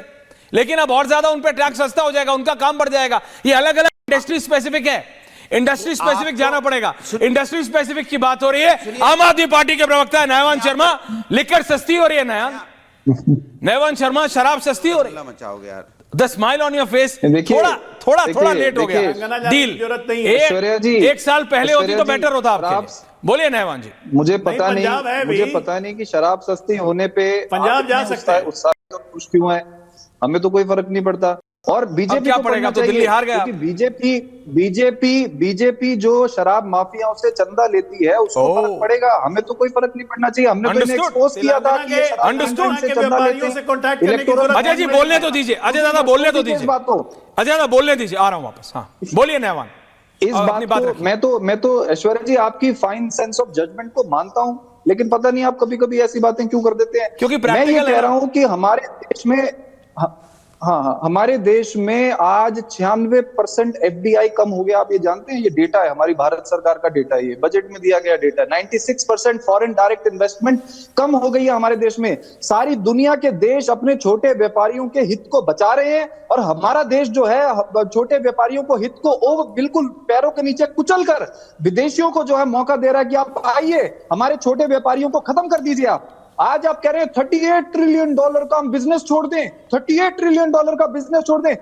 लेकिन अब और ज्यादा उन पे टैक्स सस्ता हो जाएगा, उनका काम बढ़ जाएगा। ये अलग अलग इंडस्ट्री स्पेसिफिक है, इंडस्ट्री स्पेसिफिक जाना पड़ेगा। इंडस्ट्री स्पेसिफिक की बात हो रही है। आम आदमी पार्टी के प्रवक्ता है नयवान शर्मा, लिकर सस्ती हो रही है। नयवान शर्मा, शराब सस्ती हो रही है। मचाओगे यार। The smile on your face थोड़ा लेट हो गया डील। एक साल पहले होती तो बेटर होता आपके। बोलिए नयवान जी। मुझे पता नहीं कि शराब सस्ती होने पे पंजाब जा सकता है, उत्साह खुश क्यों है, हमें तो कोई फर्क नहीं पड़ता। और बीजेपी क्या पड़ेगा, तो दिल्ली हार गया। बीजेपी जो शराब माफियाओं से चंदा लेती है उसको फर्क पड़ेगा, हमें तो कोई फर्क नहीं पड़ना चाहिए। हमने तो इन्हें एक्सपोज किया था कि ये शराब माफियाओं से चंदा लेते हैं। अजय जी बोलने तो दीजिए, अजय दादा बोलने तो दीजिए, अजय दादा बोलने दीजिए, आ रहा हूं वापस। हाँ बोलिए नयवान। इस बात को मैं तो ऐश्वर्या जी आपकी फाइन सेंस ऑफ जजमेंट को मानता हूं, लेकिन पता नहीं आप कभी कभी ऐसी बातें क्यों कर देते हैं। क्योंकि मैं ये कह रहा हूं कि हमारे देश में हमारे देश में आज 96% एफडीआई कम हो गया। आप ये जानते हैं, ये डेटा है, हमारी भारत सरकार का डेटा है, ये बजट में दिया गया डेटा। 96% फॉरेन डायरेक्ट इन्वेस्टमेंट कम हो गई है हमारे देश में। सारी दुनिया के देश अपने छोटे व्यापारियों के हित को बचा रहे हैं, और हमारा देश जो है छोटे व्यापारियों को हित को बिल्कुल पैरों के नीचे कुचल कर विदेशियों को जो है मौका दे रहा है कि आप आइए, हमारे छोटे व्यापारियों को खत्म कर दीजिए। आप आज आप कह रहे हैं $38 ट्रिलियन का हम बिजनेस छोड़ दें, $38 ट्रिलियन का बिजनेस छोड़ दें।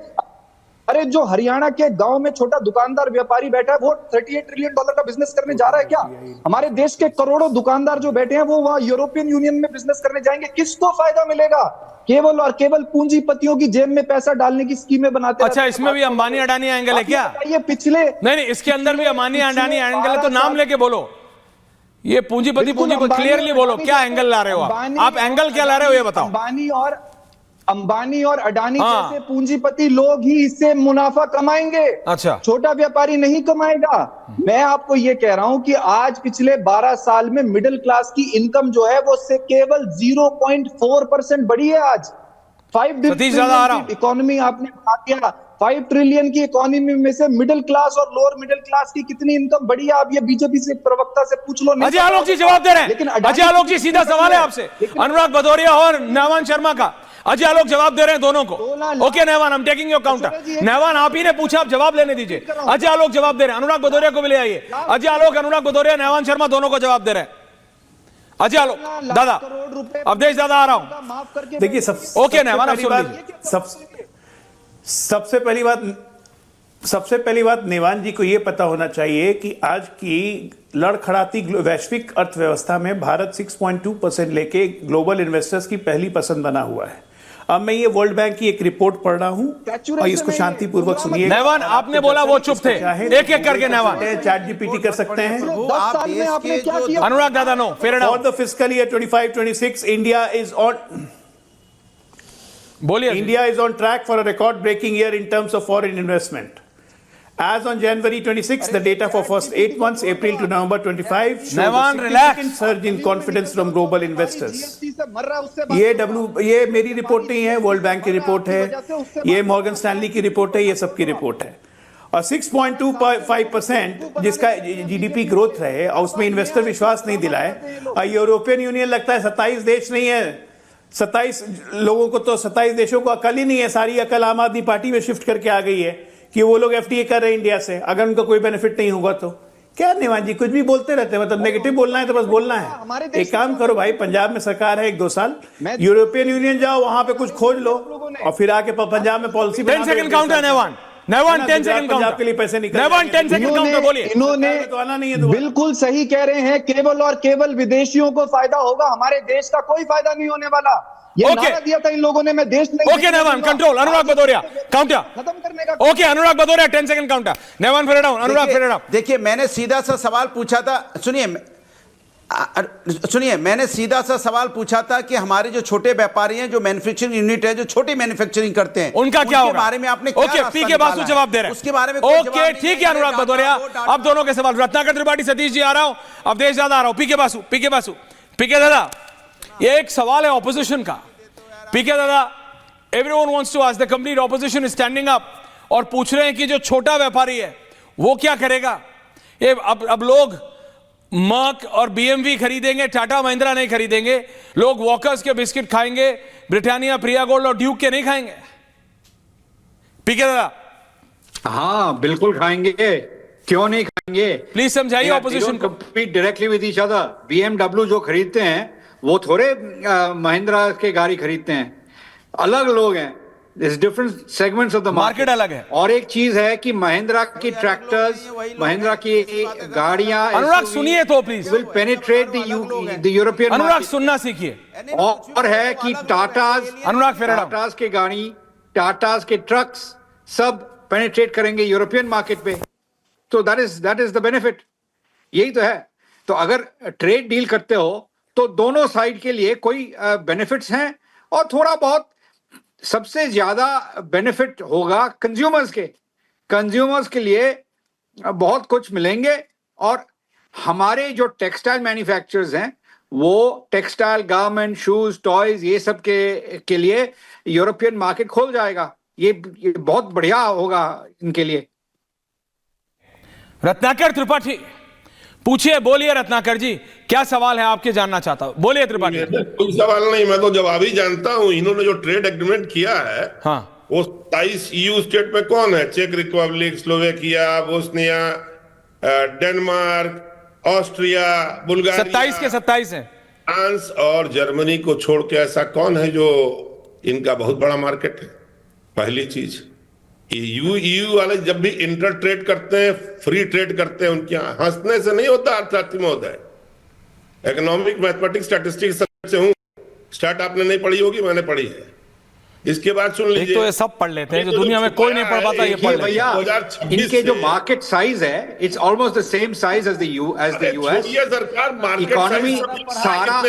अरे जो हरियाणा के गांव में छोटा दुकानदार व्यापारी बैठा है वो $38 ट्रिलियन का बिजनेस करने जा रहा है क्या? हमारे देश के करोड़ों दुकानदार जो बैठे हैं वो वहां यूरोपियन यूनियन में बिजनेस करने जाएंगे। किसको फायदा मिलेगा? केवल और केवल पूंजीपतियों की जेब में पैसा डालने की स्कीमें बनाते। अच्छा, इसमें भी अंबानी अडानी एंगल है क्या? ये पिछले नहीं, इसके अंदर भी अंबानी अडानी एंगल है, तो नाम लेके बोलो। ये पूंजीपति क्लियरली बोलो, क्या एंगल ला रहे हो आप एंगल क्या ला रहे हो ये बताओ। अंबानी और अडानी जैसे पूंजीपति लोग ही इससे मुनाफा कमाएंगे। अच्छा, छोटा व्यापारी नहीं कमाएगा। मैं आपको ये कह रहा हूं कि आज पिछले 12 साल में मिडिल क्लास की इनकम जो है वो से केवल 0.4% बढ़ी है। आज 5 ट्रिलियन इकोनॉमी आपने बना दिया। 5 ट्रिलियन की इकोनॉमी में से मिडिल क्लास और लोअर मिडिल क्लास की कितनी इनकम बढ़ी है? आप ये बीजेपी से प्रवक्ता से पूछ लो। अजय आलोक जी जवाब दे रहे हैं। अजय आलोक जी सीधा सवाल है आपसे, अनुराग भदौरिया और नयवान शर्मा का। अजय आलोक जवाब दे रहे हैं दोनों को। Okay Naivan, I am taking your counter. Naivan आप ही ने पूछा, आप जवाब लेने दीजिए। अजय आलोक जवाब दे रहे हैं, अनुराग भदौरिया को भी ले आइए। अजय आलोक, अनुराग भदौरिया, नयवान शर्मा दोनों को जवाब दे रहे हैं। अजय आलोक दादा, अवधेश दादा आ रहा हूं। देखिए ओके नयवान आप सुन लीजिए। सबसे पहली बात नेवान जी को यह पता होना चाहिए कि आज की लड़खड़ाती वैश्विक अर्थव्यवस्था में भारत 6.2% लेके ग्लोबल इन्वेस्टर्स की पहली पसंद बना हुआ है। अब मैं ये वर्ल्ड बैंक की एक रिपोर्ट पढ़ रहा हूं और इसको शांतिपूर्वक सुनिए। नयवान आपने बोला वो चुप थे, एक एक करके नयवान चैट जीपीटी कर सकते हैं। अनुराग दादा no fair for the fiscal year 25-26 India is on India is on track for a record-breaking year in terms of foreign investment. As on January 26, the data for first 8 months, April to November 25, shows a significant surge in confidence from global investors. ये मेरी report नहीं है, world bank की report है, ये Morgan Stanley की report है, ये सबकी रिपोर्ट है। और 6.25% जिसका जीडीपी ग्रोथ रहे और उसमें इन्वेस्टर विश्वास नहीं दिलाए। और यूरोपियन यूनियन लगता है 27 देश नहीं है, 27 लोगों को तो 27 देशों को अकल ही नहीं है। सारी अकल आम आदमी पार्टी में शिफ्ट करके आ गई है कि वो लोग एफटीए कर रहे हैं इंडिया से, अगर उनका कोई बेनिफिट नहीं होगा तो। क्या नेवान जी कुछ भी बोलते रहते हैं, मतलब नेगेटिव बोलना है तो बस बोलना है। एक काम करो भाई, पंजाब में सरकार है 1-2 साल, यूरोपियन यूनियन जाओ, वहां पे कुछ खोज लो और फिर आके पंजाब में policy. 10 second counter Naivan, 10 second counter के लिए पैसे निकल। नयवान 10 सेकंड काउंटर बोलिए। इन्होंने तो आना नहीं है, बिल्कुल सही कह रहे हैं, केवल और केवल विदेशियों को फायदा होगा, हमारे देश का कोई फायदा नहीं होने वाला। ये नारा दिया था इन लोगों ने, मैं देश नहीं। Okay Naivan control, Anurag Bhadauria counter खत्म करने का। Okay Anurag Bhadauria 10 second counter. Naivan fair down, Anurag fair down. देखिए मैंने सीधा सा सवाल पूछा था, सुनिए सुनिए, मैंने सीधा सा सवाल पूछा था कि हमारे जो छोटे व्यापारी हैं, जो मैन्युफैक्चरिंग यूनिट है, जो छोटी मैन्युफैक्चरिंग करते हैं, उनका क्या होगा? बारे में आपने ओके, पीके बासु जवाब दे रहे हैं उसके बारे में। ओके, ठीक है अनुराग भदौरिया, अब दोनों के सवाल। रत्नाकर त्रिपाठी, सतीश जी आ रहा हूं, अवधेश दादा आ रहा हूं। पीके दादा, ये एक सवाल है ऑपोजिशन का। पीके दादा, everyone wants to ask, the complete opposition is standing up और पूछ रहे हैं कि जो छोटा व्यापारी है वो क्या करेगा। ये अब लोग मर्क और बीएमवी खरीदेंगे, टाटा महिंद्रा नहीं खरीदेंगे। लोग वॉकर्स के बिस्किट खाएंगे, ब्रिटानिया, प्रिया गोल्ड और ड्यूक के नहीं खाएंगे। पीके दादा। हाँ, बिल्कुल खाएंगे, क्यों नहीं खाएंगे। प्लीज समझाइए ऑपोजिशन को। compete directly with each other. BMW जो खरीदते हैं वो थोड़े महिंद्रा के गाड़ी खरीदते हैं, अलग लोग हैं। There's different segments of the market अलग है। और एक चीज है कि महिंद्रा की ट्रैक्टर्स, महिंद्रा की गाड़ियां, अनुराग सुनिए तो please, will penetrate the European Anurag market. सुनना सीखिए। और है कि टाटास के गाड़ी, टाटास के ट्रक्स सब पेनिट्रेट करेंगे यूरोपियन मार्केट पे। तो दैट इज द बेनिफिट, यही तो है। तो अगर ट्रेड डील करते हो तो दोनों साइड के लिए कोई बेनिफिट्स हैं, और थोड़ा बहुत सबसे ज्यादा बेनिफिट होगा कंज्यूमर्स के लिए बहुत कुछ मिलेंगे। और हमारे जो टेक्सटाइल मैन्युफैक्चरर्स हैं वो टेक्सटाइल, गारमेंट, शूज, टॉयज, ये सब के लिए यूरोपियन मार्केट खोल जाएगा। ये बहुत बढ़िया होगा इनके लिए। रत्नाकर त्रिपाठी पूछिए, बोलिए रत्नाकर जी, क्या सवाल है आपके, जानना चाहता हूं, बोलिए त्रिपाठी। कोई सवाल नहीं, मैं तो जवाब ही जानता हूं। इन्होंने जो ट्रेड एग्रीमेंट किया है, हाँ, वो 27 EU स्टेट में कौन है? चेक Republic, Slovakia, Bosnia, Denmark, Austria, Bulgaria, 27 के 27 हैं। फ्रांस और जर्मनी को छोड़ के ऐसा कौन है जो इनका बहुत बड़ा मार्केट है? पहली चीज, EU वाले जब भी इंटर ट्रेड करते हैं, फ्री ट्रेड करते हैं, उनके यहाँ हंसने से नहीं होता, अर्थार्थी महोदय। इकोनॉमिक मैथमेटिक्स स्टैटिस्टिक्स से हूं, स्टार्ट आपने नहीं पढ़ी होगी, मैंने पढ़ी है। इसके बाद सुन लीजिए, तो ये सब पढ़ लेते हैं, जो दुनिया में कोई नहीं पढ़ पाता, ये पढ़ लेते हैं। इनके जो मार्केट साइज है, it's almost the same size as the US. सरकार मार्केट इकोनॉमी सारा,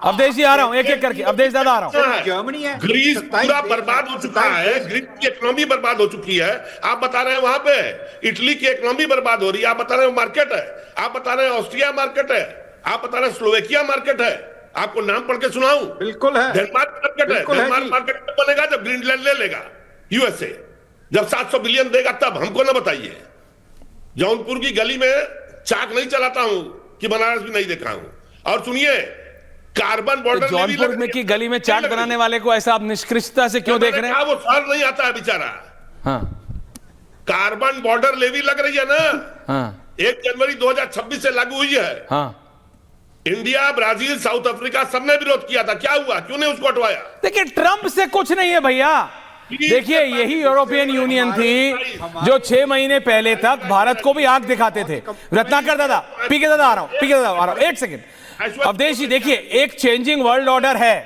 अवधेश जी आ रहा हूं, एक करके, अवधेश दादा आ रहा हूं। जर्मनी है, ग्रीस पूरा बर्बाद हो चुका है, ग्रीस की इकोनॉमी बर्बाद हो चुकी है। आप बता रहे हैं वहां पे इटली की इकोनॉमी बर्बाद हो रही है, आप बता रहे हैं मार्केट है। आप बता रहे हैं ऑस्ट्रिया मार्केट है, आप बता रहे हैं स्लोवेकिया मार्केट है। आपको नाम पढ़ के सुनाऊं? बिल्कुल है। डेनमार्क मार्केट है। डेनमार्क मार्केट बनेगा जब ग्रीनलैंड ले लेगा यूएसए, जब 700 बिलियन देगा तब। हमको ना बताइए, जौनपुर की गली में चाक नहीं चलाता हूं कि बनारस भी नहीं देखा हूं। और सुनिए, कार्बन बॉर्डर, जौनपुर में की गली में चाट बनाने वाले को ऐसा आप निष्कृष्टता से क्यों देख रहे हैं? वो सर नहीं आता है बेचारा। हाँ, कार्बन बॉर्डर लेवी लग रही है ना, हाँ, 1 जनवरी 2026 से लागू हुई है। हाँ, इंडिया, ब्राजील, साउथ अफ्रीका सबने विरोध किया था, क्या हुआ? क्यों नहीं उसको हटवाया? देखिए, ट्रंप से कुछ नहीं है भैया। देखिए, यही यूरोपियन यूनियन थी जो 6 महीने पहले तक भारत को भी आंख दिखाते थे। रत्नाकर दादा, पीके दादा आ रहा हूं, एक सेकंड। अवधेश जी, देखिए, एक चेंजिंग वर्ल्ड ऑर्डर है।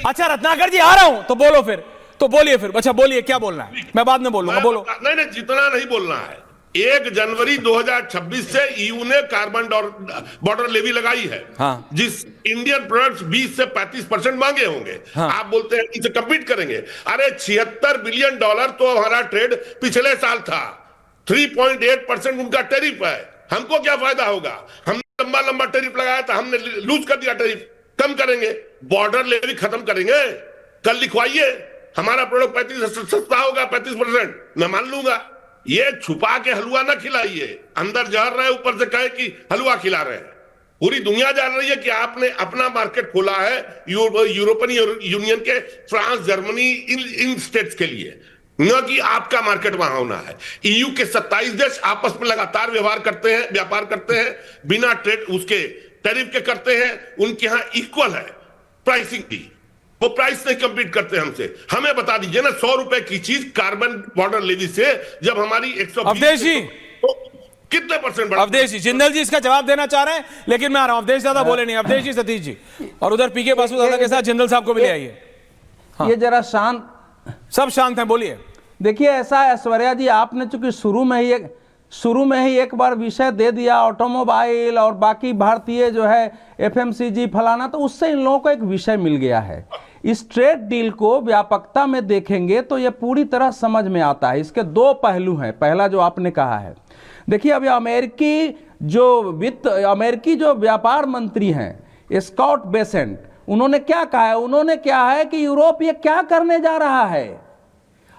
अच्छा रत्नाकर जी आ रहा हूं, तो बोलो फिर, तो बोलिए फिर। अच्छा बोलिए, क्या बोलना है, मैं बाद में बोलूंगा, बोलो। नहीं, जितना नहीं बोलना है। 1 जनवरी 2026 से EU ने कार्बन बॉर्डर लेवी लगाई है, हाँ, जिस इंडियन प्रोडक्ट्स 20 से 35% मांगे होंगे, हाँ, आप बोलते हैं इनसे कम्पीट करेंगे। अरे $76 बिलियन तो हमारा ट्रेड पिछले साल था, 3.8% उनका टैरिफ है। हमको क्या फायदा होगा? हमने लंबा टैरिफ लगाया था, हमने लूज कर दिया टैरिफ, कम करेंगे, बॉर्डर लेवी खत्म करेंगे। कल लिखवाइए, हमारा प्रोडक्ट 35 सस्ता होगा, 35%, मैं मान लूंगा। ये छुपा के हलवा ना खिलाइए, अंदर जा रहे हैं, ऊपर से कहे कि हलवा खिला रहे हैं। पूरी दुनिया जान रही है कि आपने अपना मार्केट खोला है यूरोपियन यूनियन के, फ्रांस, जर्मनी, इन स्टेट्स के लिए, न कि आपका मार्केट वहां होना है। EU के 27 देश आपस में लगातार व्यापार करते हैं, बिना ट्रेड उसके टैरिफ के करते हैं। उनके यहां इक्वल है प्राइसिंग की, वो प्राइस नहीं कंपीट करते हमसे। हमें बता दीजिए ना, 100 रुपए की चीज कार्बन बॉर्डर लेवी से जब हमारी 120, अवधेश जी कितने परसेंट बढ़ा? अवधेश जी, जिंदल जी इसका जवाब देना चाह रहे हैं, लेकिन मैं आ रहा हूं। अवधेश दादा बोले नहीं, अवधेश जी, सतीश जी, और उधर पीके बासु दादा के साथ जिंदल साहब को भी ले आइए। हाँ। ये जरा शांत, सब शांत हैं, बोलिए। देखिए, ऐसा है ऐश्वर्या जी, आपने चूंकि शुरू में ही शुरू में ही एक बार विषय दे दिया ऑटोमोबाइल और बाकी भारतीय जो है एफएमसीजी फलाना, तो उससे इन लोगों को एक विषय मिल गया है। इस ट्रेड डील को व्यापकता में देखेंगे तो यह पूरी तरह समझ में आता है। इसके दो पहलू हैं। पहला जो आपने कहा है, देखिए अभी अमेरिकी जो व्यापार मंत्री हैं स्कॉट बेसेंट, उन्होंने क्या कहा है? उन्होंने क्या है कि यूरोप ये क्या करने जा रहा है?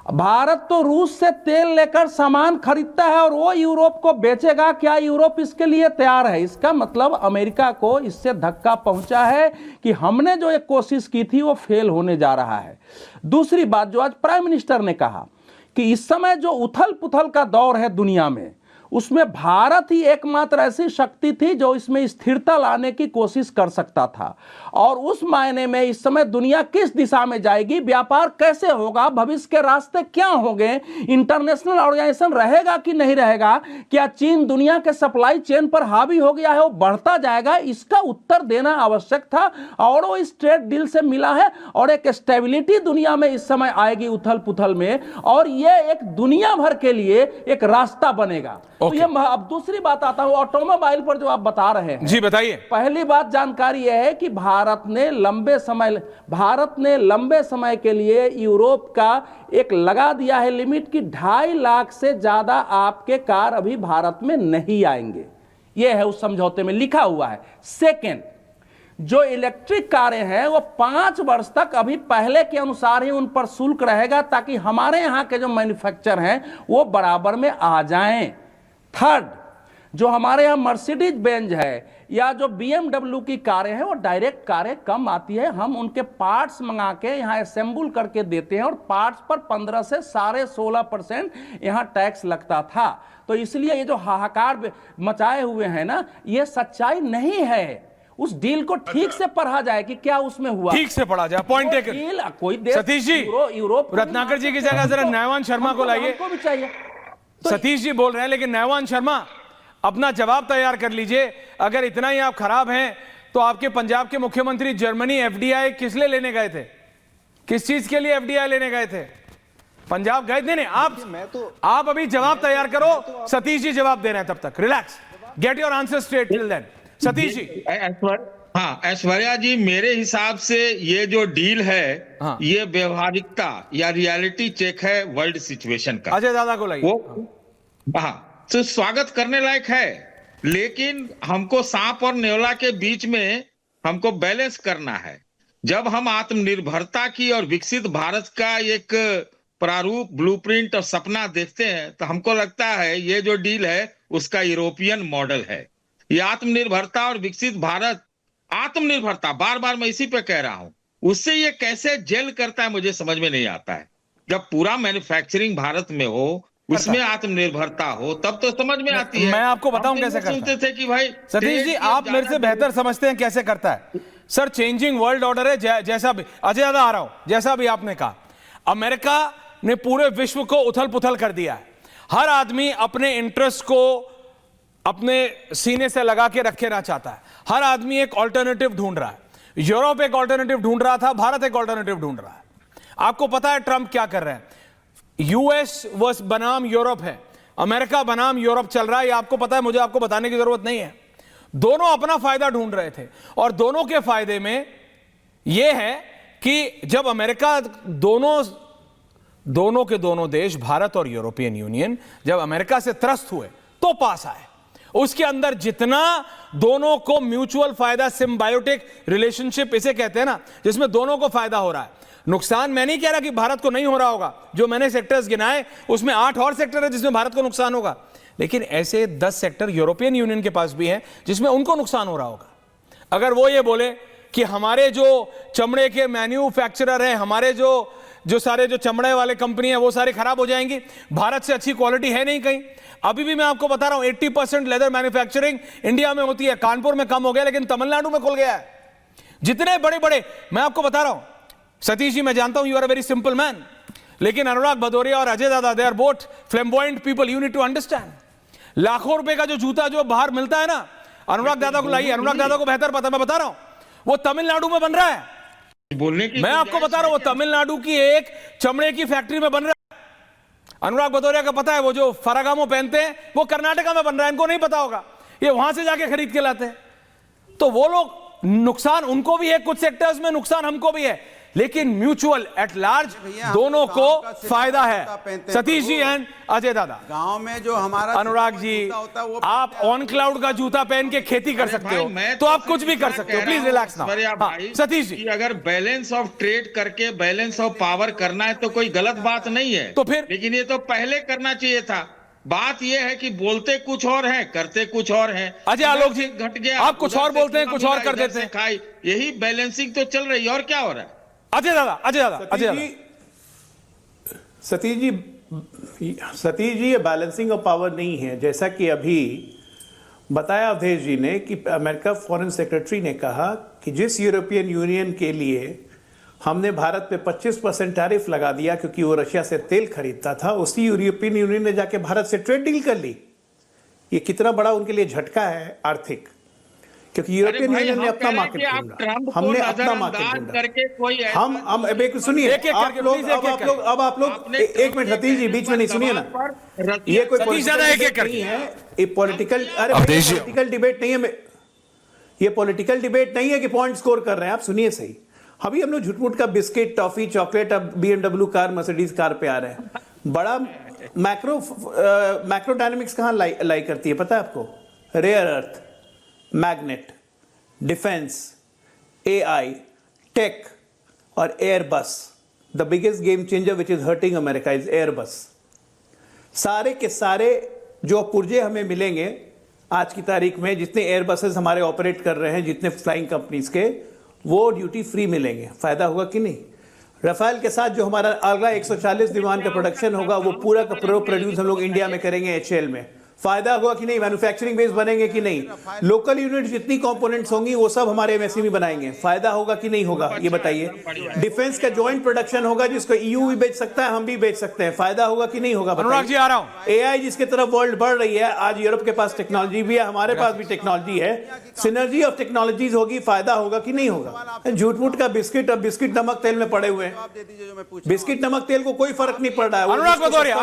भारत तो रूस से तेल लेकर सामान खरीदता है और वो यूरोप को बेचेगा, क्या यूरोप इसके लिए तैयार है? इसका मतलब अमेरिका को इससे धक्का पहुंचा है कि हमने जो एक कोशिश की थी वो फेल होने जा रहा है। दूसरी बात जो आज प्राइम मिनिस्टर ने कहा कि इस समय जो उथल पुथल का दौर है दुनिया में, उसमें भारत ही एकमात्र ऐसी शक्ति थी जो इसमें स्थिरता लाने की कोशिश कर सकता था। और उस मायने में इस समय दुनिया किस दिशा में जाएगी, व्यापार कैसे होगा, भविष्य के रास्ते क्या होंगे, इंटरनेशनल ऑर्गेनाइजेशन रहेगा कि नहीं रहेगा, क्या चीन दुनिया के सप्लाई चेन पर हावी हो गया है, वो बढ़ता जाएगा, इसका उत्तर देना आवश्यक था। और वो इस ट्रेड डील से मिला है और एक स्टेबिलिटी दुनिया में इस समय आएगी उथल पुथल में, और ये एक दुनिया भर के लिए एक रास्ता बनेगा। तो ये अब दूसरी बात आता हूं ऑटोमोबाइल पर जो आप बता रहे हैं। जी बताइए। पहली बात जानकारी यह है कि भारत ने लंबे समय के लिए यूरोप का एक लगा दिया है लिमिट कि 2.5 लाख से ज्यादा आपके कार अभी भारत में नहीं आएंगे। यह है उस समझौते में लिखा हुआ है। सेकेंड, जो इलेक्ट्रिक कारें हैं वो 5 वर्ष तक अभी पहले के अनुसार ही उन पर शुल्क रहेगा, ताकि हमारे यहां के जो मैन्युफैक्चर हैं वो बराबर में आ जाएं। थर्ड, जो हमारे यहाँ मर्सिडीज बेंज है या जो BMW की कारें हैं, वो डायरेक्ट कारें कम आती है, हम उनके पार्ट्स मंगा के यहाँ असेंबल करके देते हैं और पार्ट्स पर 15 से 16.5% यहाँ टैक्स लगता था। तो इसलिए ये जो हाहाकार मचाए हुए हैं ना, ये सच्चाई नहीं है। उस डील को ठीक से पढ़ा जाए कि क्या उसमें हुआ, ठीक से पढ़ा जाए। Point taken. कोई देश, सतीश जी, यूरोप रत्नाकर जी की जगह जरा नयवान शर्मा को लाइए। भी चाहिए। सतीश जी बोल रहे हैं, लेकिन नयवान शर्मा अपना जवाब तैयार कर लीजिए। अगर इतना ही आप खराब हैं तो आपके पंजाब के मुख्यमंत्री जर्मनी FDI किस लिए लेने गए थे? किस चीज के लिए FDI लेने गए थे? पंजाब गए थे? नहीं, आप अभी जवाब तैयार करो। सतीश जी जवाब दे रहे हैं, तब तक relax, get your answer straight till then. Satish ji. हाँ ऐश्वर्या जी, मेरे हिसाब से ये जो डील है, हाँ, ये व्यवहारिकता या रियलिटी चेक है वर्ल्ड सिचुएशन का। अजय दादा को लाइए। हाँ, तो स्वागत करने लायक है, लेकिन हमको सांप और नेवला के बीच में हमको बैलेंस करना है। जब हम आत्मनिर्भरता की और विकसित भारत का एक प्रारूप, ब्लूप्रिंट और सपना देखते हैं, तो हमको लगता है ये जो डील है उसका यूरोपियन मॉडल है। ये आत्मनिर्भरता और विकसित भारत, आत्मनिर्भरता बार बार मैं इसी पे कह रहा हूं, उससे ये कैसे जेल करता है मुझे समझ में नहीं आता है। जब पूरा मैन्युफैक्चरिंग भारत में हो, उसमें आत्मनिर्भरता हो, तब तो समझ में आती है। मैं आपको बताऊं कैसे करता है। सुनते थे कि भाई सतीश जी आप मेरे से बेहतर समझते हैं कैसे करता है। सर, चेंजिंग वर्ल्ड ऑर्डर है, जैसा भी अजय दादा आ रहा हूं, जैसा भी आपने कहा, अमेरिका ने पूरे विश्व को उथल पुथल कर दिया है। हर आदमी अपने इंटरेस्ट को अपने सीने से लगा के रखना चाहता है। हर आदमी एक ऑल्टरनेटिव ढूंढ रहा है। यूरोप एक ऑल्टरनेटिव ढूंढ रहा था, भारत एक ऑल्टरनेटिव ढूंढ रहा है। आपको पता है ट्रंप क्या कर रहे हैं? यूएस वर्स बनाम यूरोप है, अमेरिका बनाम यूरोप चल रहा है। ये आपको पता है, मुझे आपको बताने की जरूरत नहीं है। दोनों अपना फायदा ढूंढ रहे थे और दोनों के फायदे में यह है कि जब अमेरिका दोनों के दोनों देश, भारत और यूरोपियन यूनियन, जब अमेरिका से त्रस्त हुए तो पास आए। उसके अंदर जितना दोनों को म्यूचुअल फायदा, सिम्बायोटिक रिलेशनशिप इसे कहते हैं ना, जिसमें दोनों को फायदा हो रहा है। नुकसान मैं नहीं कह रहा कि भारत को नहीं हो रहा होगा, जो मैंने सेक्टर्स गिनाए उसमें 8 और सेक्टर है जिसमें भारत को नुकसान होगा, लेकिन ऐसे 10 सेक्टर यूरोपियन यूनियन के पास भी हैं जिसमें उनको नुकसान हो रहा होगा। अगर वो ये बोले कि हमारे जो चमड़े के मैन्युफैक्चरर हैं, हमारे जो सारे जो चमड़े वाले कंपनी है वो सारे खराब हो जाएंगी, भारत से अच्छी क्वालिटी है नहीं कहीं। अभी भी मैं आपको बता रहा हूं 80% लेदर मैन्युफैक्चरिंग इंडिया में होती है। कानपुर में कम हो गया, लेकिन तमिलनाडु में खुल गया है। जितने बड़े बड़े, मैं आपको बता रहा हूं सतीश जी, मैं जानता हूं you are a very simple man, लेकिन अनुराग भदौरिया और अजय दादा, they are both flamboyant people, you need to understand. लाखों रुपए का जो जूता जो बाहर मिलता है ना, अनुराग दादा को लाइए, अनुराग दादा को बेहतर पता, मैं बता रहा हूं वो तमिलनाडु में बन रहा है। बोलने की मैं आपको बता रहा हूं वो तमिलनाडु की एक चमड़े की फैक्ट्री में बन रहा है। अनुराग भदौरिया का पता है, वो जो फरागामो पहनते हैं वो कर्नाटका में बन रहा है, इनको नहीं पता होगा, ये वहां से जाके खरीद के लाते हैं। तो वो लोग, नुकसान उनको भी है, कुछ सेक्टर्स में नुकसान हमको भी है, लेकिन म्यूचुअल एट लार्ज दोनों को फायदा है। सतीश जी एंड अजय दादा, गांव में जो हमारा अनुराग जी, आप ऑन क्लाउड का जूता पहन के खेती कर सकते हो, तो आप कुछ भी कर सकते हो। Please relax now. Satish ji, अगर बैलेंस ऑफ ट्रेड करके बैलेंस ऑफ पावर करना है तो कोई गलत बात नहीं है, तो फिर लेकिन ये तो पहले करना चाहिए था। बात ये है कि बोलते कुछ और है, करते कुछ और है। अजय आलोक जी, घट गया, आप कुछ और बोलते हैं, कुछ और कर देते हैं, खाई, यही बैलेंसिंग तो चल रही है, और क्या हो रहा है? अजय दादा, अजय दादा, अजय दादा। सतीश जी, ये बैलेंसिंग ऑफ पावर नहीं है। जैसा कि अभी बताया अवधेश जी ने कि अमेरिका फॉरेन सेक्रेटरी ने कहा कि जिस यूरोपियन यूनियन के लिए हमने भारत पे 25% टैरिफ लगा दिया क्योंकि वो रशिया से तेल खरीदता था, उसी यूरोपियन यूनियन ने जाके भारत से ट्रेड डील कर ली। ये कितना बड़ा उनके लिए झटका है आर्थिक, क्योंकि यूरोपियन यूनियन ने अपना मार्केट ढूंढा, हमने अपना मार्केट ढूंढा। हम सुनिए, आप लोग एक मिनट, सतीश जी बीच में नहीं, सुनिए ना, ये कोई नहीं है, ये पॉलिटिकल डिबेट नहीं है, ये पॉलिटिकल डिबेट नहीं है कि पॉइंट स्कोर कर रहे हैं। आप सुनिए सही, अभी हम लोग झुटमुट का बिस्किट, टॉफी, चॉकलेट, अब BMW कार, मर्सिडीज कार पे आ रहे हैं। बड़ा मैक्रो डायनेमिक्स कहां लाई करती है पता है आपको? Rare earth, magnet, defence, AI, tech और Airbus. The biggest game changer which is hurting America is Airbus. सारे के सारे जो पुर्जे हमें मिलेंगे आज की तारीख में, जितने एयरबसेस हमारे ऑपरेट कर रहे हैं, जितने फ्लाइंग कंपनीज के, वो ड्यूटी फ्री मिलेंगे। फायदा होगा कि नहीं? राफेल के साथ जो हमारा अगला 140 विमान का प्रोडक्शन होगा, वो पूरा का प्रोड्यूस हम लोग इंडिया में करेंगे HAL में। फायदा होगा कि नहीं? मैन्युफैक्चरिंग बेस बनेंगे कि नहीं? लोकल यूनिट जितनी कंपोनेंट्स होंगी वो सब हमारे MSME बनाएंगे। फायदा होगा कि नहीं होगा, ये बताइए। डिफेंस का जॉइंट प्रोडक्शन होगा जिसको EU भी बेच सकता है, हम भी बेच सकते हैं। फायदा होगा कि नहीं होगा? अनुराग जी आ रहा हूं। AI जिसके तरफ वर्ल्ड बढ़ रही है, आज यूरोप के पास टेक्नोलॉजी भी है, हमारे पास भी टेक्नोलॉजी है, सिनर्जी ऑफ टेक्नोलॉजीज होगी। फायदा होगा कि नहीं होगा? झूठ-मूठ का बिस्किट, अब बिस्किट नमक तेल में पड़े हुए हैं। बिस्किट नमक तेल को कोई फर्क नहीं पड़ रहा है। अनुराग भदौरिया,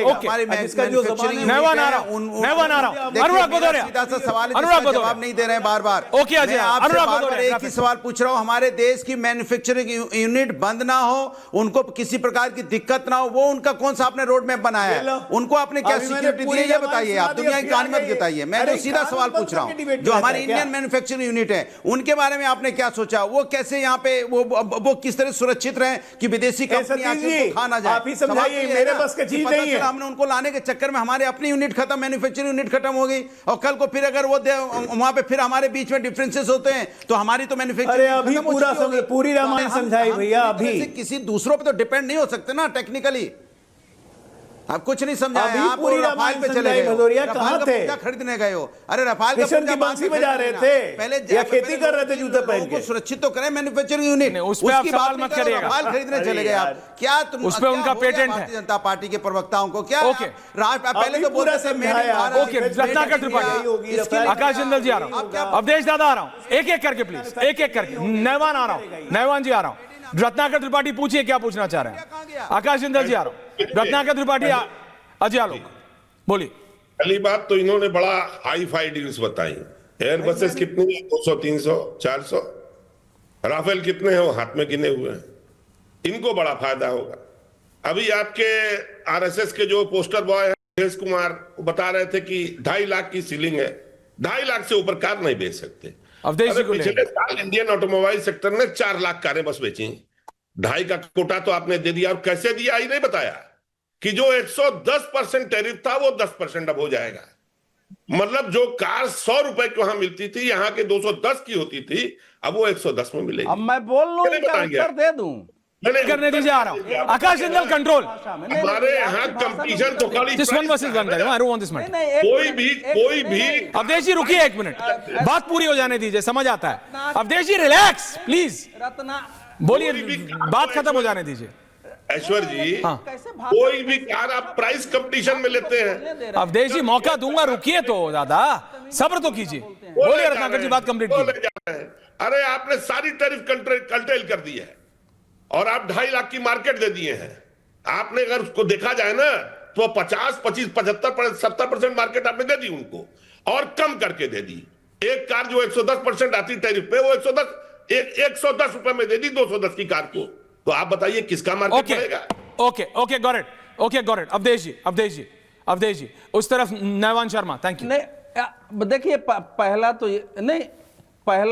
ओके, जिसका जो नैवान आ रहा हूं, अनुराग भदौरिया, सीधा सा सवाल है, जवाब नहीं दे रहे हैं बार-बार। ओके अजय, अनुराग भदौरिया, एक ही सवाल पूछ रहा हूं, हमारे देश की मैन्युफैक्चरिंग यूनिट बंद ना हो, उनको किसी प्रकार की दिक्कत ना हो, वो उनका कौन सा आपने रोड मैप बनाया है? उनको आपने क्या सिक्योरिटी दी है, ये बताइए। आप दुनिया की कहानी मत बताइए, मैं तो सीधा सवाल पूछ रहा हूं। जो हमारी इंडियन मैन्युफैक्चरिंग यूनिट है, उनके बारे में आपने क्या सोचा? वो कैसे यहाँ पे वो किस तरह सुरक्षित रहे कि विदेशी कंपनी आके खा ना जाए? आप ही समझाइए, मेरे बस की चीज नहीं है। हमने उनको लाने के चक्कर में हमारे अपनी यूनिट खत्म, मैन्युफैक्चरिंग यूनिट खत्म हो गई, और कल को फिर अगर वो वहां पे फिर हमारे बीच में डिफरेंसेस होते हैं तो हमारी तो मैन्युफैक्चरिंग अभी पूरी रामायण समझाई भैया। अभी किसी दूसरों पे तो डिपेंड नहीं हो सकते ना टेक्निकली। आप कुछ नहीं समझाए, आप पूरी रामायण पे चले गए। भदौरिया कहां थे? क्या खरीदने गए हो? अरे रफाल की बंसी में जा रहे थे, पहले या खेती कर रहे थे जूते पहन के? सुरक्षित तो करें मैन्युफैक्चरिंग यूनिट, उसकी बात मत करिएगा। रफाल खरीदने चले गए आप, क्या तुम उस पे उनका पेटेंट है? जनता पार्टी के प्रवक्ताओं को क्या? ओके, पहले तो बोलते थे ओके, रत्नाकर त्रिपाठी, आकाश जिंदल जी आ रहा हूं, अवधेश दादा आ रहा हूं, एक एक करके प्लीज, एक एक करके। नैवान आ रहा हूं, नैवान जी आ रहा हूं, रत्नाकर त्रिपाठी पूछिए क्या पूछना चाह रहे हैं। आकाश जिंदल जी आ रहा हूं, रत्नाकर त्रिपाठी, अजय आलोक बोलिए। पहली बात तो इन्होंने बड़ा हाई फाई डील्स बताई। एयर बसेस कितनी है? 200, 300, 400। राफेल कितने हैं? वो हाथ में गिने हुए हैं। इनको बड़ा फायदा होगा। अभी आपके RSS के जो पोस्टर बॉय हैं अवधेश कुमार, बता रहे थे कि 2.5 लाख की सीलिंग है, 2.5 लाख से ऊपर कार नहीं बेच सकते। पिछले साल इंडियन ऑटोमोबाइल सेक्टर ने 4 लाख कारें बस बेची। 2.5 का कोटा तो आपने दे दिया, और कैसे दिया ये नहीं बताया कि जो 110% टैरिफ था वो 10% अब हो जाएगा। मतलब जो कार 100 रुपए की वहां मिलती थी, यहाँ के 210 की होती थी, अब वो 110 में मिलेगी। अब मैं बोल लूं, उत्तर दे दूं, करने दीजिए, आ रहा हूं। आकाश जिंदल कंट्रोल। हमारे यहाँ कंपटीशन तो खाली कोई भी अवधेश जी रुकिए एक मिनट, बात पूरी हो जाने दीजिए, समझ आता है। अवधेश जी रिलैक्स प्लीज, बोलिए, बात खत्म हो जाने दीजिए। ऐश्वर जी, कोई भी कार आप प्राइस कंपटीशन में लेते हैं। अवधेश जी मौका दूंगा, रुकिए तो दादा, सब्र तो कीजिए। बोलिए रत्नाकर जी, बात कंप्लीट कीजिए। अरे आपने सारी टैरिफ कंट्रोल कर दी है, और आप 2.5 लाख की मार्केट दे दिए हैं। आपने अगर उसको देखा जाए ना तो 50, 25, 75, 70% मार्केट आपने दे दी उनको और कम करके दे दी। एक कार जो 110% आती टैरिफ पे वो 110 रुपए में दे दी 210 की कार को। तो आप बताइए किसका मार्केट बढ़ेगा? Okay got it. Awadhesh ji उस तरफ नैवान शर्मा, थैंक यू। नहीं देखिए, पहला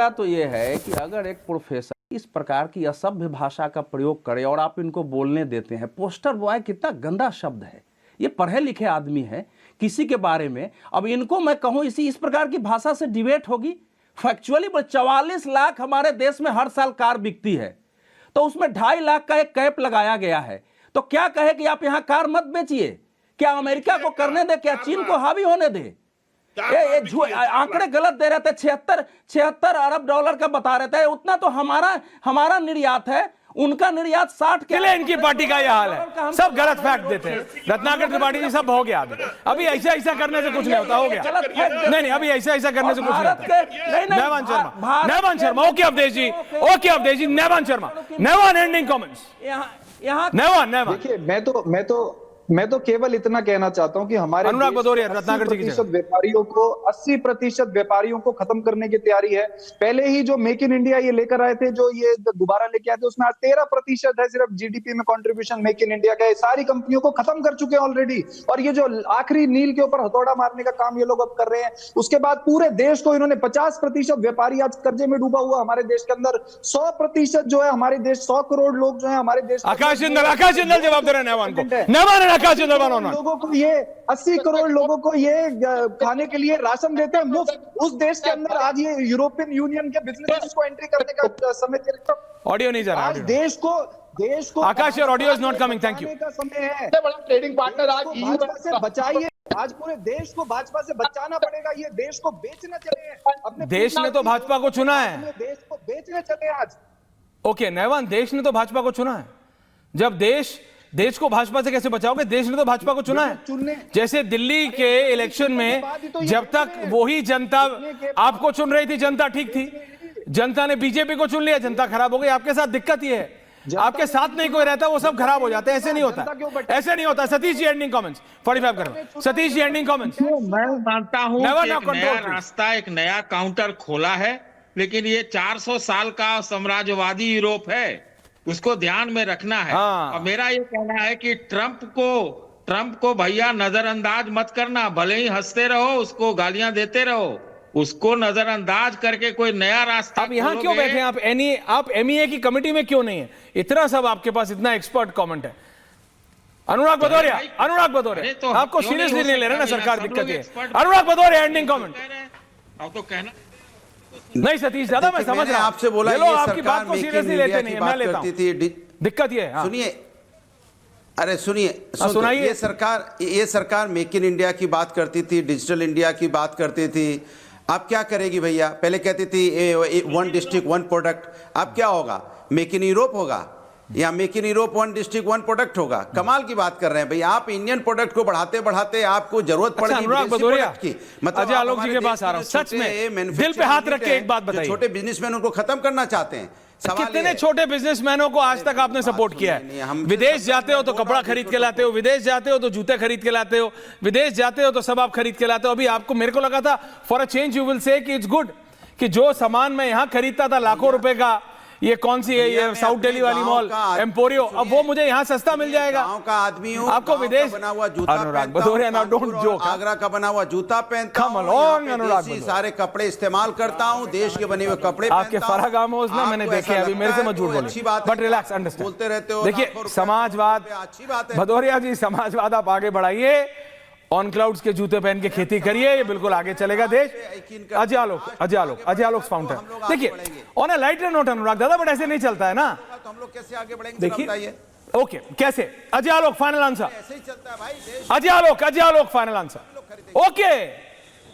तो ये है कि अगर एक प्रोफेसर इस प्रकार की असभ्य भाषा का प्रयोग करे और आप इनको बोलने देते हैं, पोस्टर बॉय कितना गंदा शब्द है, ये पढ़े लिखे आदमी है किसी के बारे में, अब इनको मैं कहूं इस प्रकार की भाषा से डिबेट होगी? फैक्चुअली 44 लाख हमारे देश में हर साल कार बिकती है, तो उसमें 2.5 लाख का एक कैप लगाया गया है। तो क्या कहे कि आप यहां कार मत बेचिए? क्या अमेरिका को करने दे? क्या चीन को हावी होने दे? ये आंकड़े गलत दे रहे थे। 76 अरब डॉलर का बता रहे थे, उतना तो हमारा निर्यात है, उनका निर्यात 60 के। इनकी पार्टी का यह हाल है, सब गलत फैक्ट देते हैं। रत्नाकर त्रिपाठी जी सब हो गया आगे। अभी ऐसा करने से कुछ नहीं होता, हो गया। नहीं अभी ऐसा करने से कुछ नहीं होता। नैवान शर्मा ओके अवधेश जी नैवान शर्मा, नैवान एंडिंग कमेंट्स। नैवान देखिए, मैं तो केवल इतना कहना चाहता हूं कि हमारे 80% व्यापारियों को खत्म करने की तैयारी है। पहले ही जो मेक इन इंडिया ये लेकर आए थे, जो ये दोबारा लेके आए थे, उसमें आज 13% है सिर्फ जीडीपी में कंट्रीब्यूशन मेक इन इंडिया का। सारी कंपनियों को खत्म कर चुके हैं ऑलरेडी, और ये जो आखिरी नील के ऊपर हथौड़ा मारने का काम ये लोग अब कर रहे हैं। उसके बाद पूरे देश को इन्होंने 50% व्यापारी आज कर्जे में डूबा हुआ हमारे देश के अंदर। 100% जो है हमारे देश, 100 करोड़ लोग जो है हमारे देश। आकाश जिंदल जवाब दे रहे हैं नैवान को। लोगों को ये 80 करोड़ लोगों को ये खाने के लिए राशन देते हैं मुफ्त। उस देश के अंदर आज ये यूरोपियन यूनियन के बिजनेस को एंट्री करने का समय। ऑडियो नहीं जा रहा। आज देश को Akash, your audio is not coming, thank you. का समय है। बड़ा ट्रेडिंग पार्टनर आज भाजपा से बचाइए। आज पूरे देश को भाजपा से बचाना पड़ेगा। ये देश को बेचना चले अपने देश ने तो भाजपा को चुना है, देश को बेचने चले आज। ओके नैवान, देश ने तो भाजपा को चुना है। जब देश को भाजपा से कैसे बचाओगे? देश ने तो भाजपा को चुना है। जैसे दिल्ली के इलेक्शन में जब तक वही जनता आपको चुन रही थी, जनता ठीक थी, जनता ने बीजेपी को चुन लिया, जनता खराब हो गई। आपके साथ दिक्कत ये है, आपके साथ नहीं कोई रहता, वो सब खराब हो जाते हैं। ऐसे नहीं होता। सतीश जी एंडिंग कमेंट्स 45 कर। Satish ji ending comments. मैं मानता हूं कि एक नया रास्ता, एक नया काउंटर खोला है, लेकिन ये 400 साल का साम्राज्यवादी यूरोप है, उसको ध्यान में रखना है। और मेरा ये कहना है कि ट्रंप को भैया नजरअंदाज मत करना। भले ही हंसते रहो, उसको गालियां देते रहो, उसको नजरअंदाज करके कोई नया रास्ता। आप यहाँ क्यों बैठे हैं? आप MEA की कमेटी में क्यों नहीं है? इतना सब आपके पास इतना एक्सपर्ट कमेंट है। अनुराग भदौरिया तो आपको सीरियसली नहीं ले रहे ना सरकार, दिक्कत है। अनुराग भदौरिया एंडिंग कमेंट। अब तो कहना नहीं सतीश दादा, मैं समझ रहा हूं, आपसे बोला ये लोग आपकी बात को सीरियसली लेते नहीं है, मैं लेता हूं। दिक्कत ये है। सुनिए, ये सरकार मेक इन इंडिया की बात करती थी, डिजिटल इंडिया की बात करती थी। अब क्या करेगी भैया? पहले कहती थी 1 डिस्ट्रिक्ट 1 प्रोडक्ट, अब क्या होगा? मेक इन यूरोप होगा या make in Europe 1 district 1 product होगा? कमाल की बात कर रहे हैं भैया। आप इंडियन प्रोडक्ट को बढ़ाते आपको जरूरत पड़ेगी अनुराग भदौरिया की। मतलब अजय आलोक जी के पास आ रहा हूं, सच में दिल पे हाथ रख के एक बात बताइए। छोटे बिजनेसमैन उनको खत्म करना चाहते हैं। कितने छोटे बिजनेसमैनों को आज तक आपने सपोर्ट किया है? विदेश जाते हो तो कपड़ा खरीद के लाते हो, विदेश जाते हो तो जूते खरीद के लाते हो, विदेश जाते हो तो सब आप खरीद के लाते हो। अभी आपको, मेरे को लगा था for a change you will say कि इट्स गुड कि जो सामान मैं यहां खरीदता था लाखों रुपए का, ये कौन सी है, ये साउथ दिल्ली वाली मॉल एम्पोरियो, अब वो मुझे यहाँ सस्ता मिल जाएगा। गांव का आदमी हूं, आपको विदेश बना हुआ जूता, अनुराग भदौरिया ना डोंट जोक, आगरा का बना हुआ जूता पहनता हूं, सारे कपड़े इस्तेमाल करता हूं, देश के बने हुए कपड़े। आपके फराग आमोज ना मैंने देखे अभी, मेरे से मत झूठ बोलिए, बट रिलैक्स, अंडरस्टैंड, बोलते रहते हो। देखिए समाजवाद, अच्छी बात है भदौरिया जी, समाजवाद आप आगे बढ़ाइए, ऑन क्लाउड्स के जूते पहन के खेती करिए, ये बिल्कुल आगे चलेगा देश। अजय आलोक फाउंटेन। देखिए ऑन अ लाइटर नोट अनुराग दादा, बट ऐसे नहीं चलता है ना, तो हम लोग कैसे आगे बढ़ेंगे? देखिए ओके, कैसे? Ajay Alok final answer. ऐसे ही चलता है भाई देश। Ajay Alok final answer.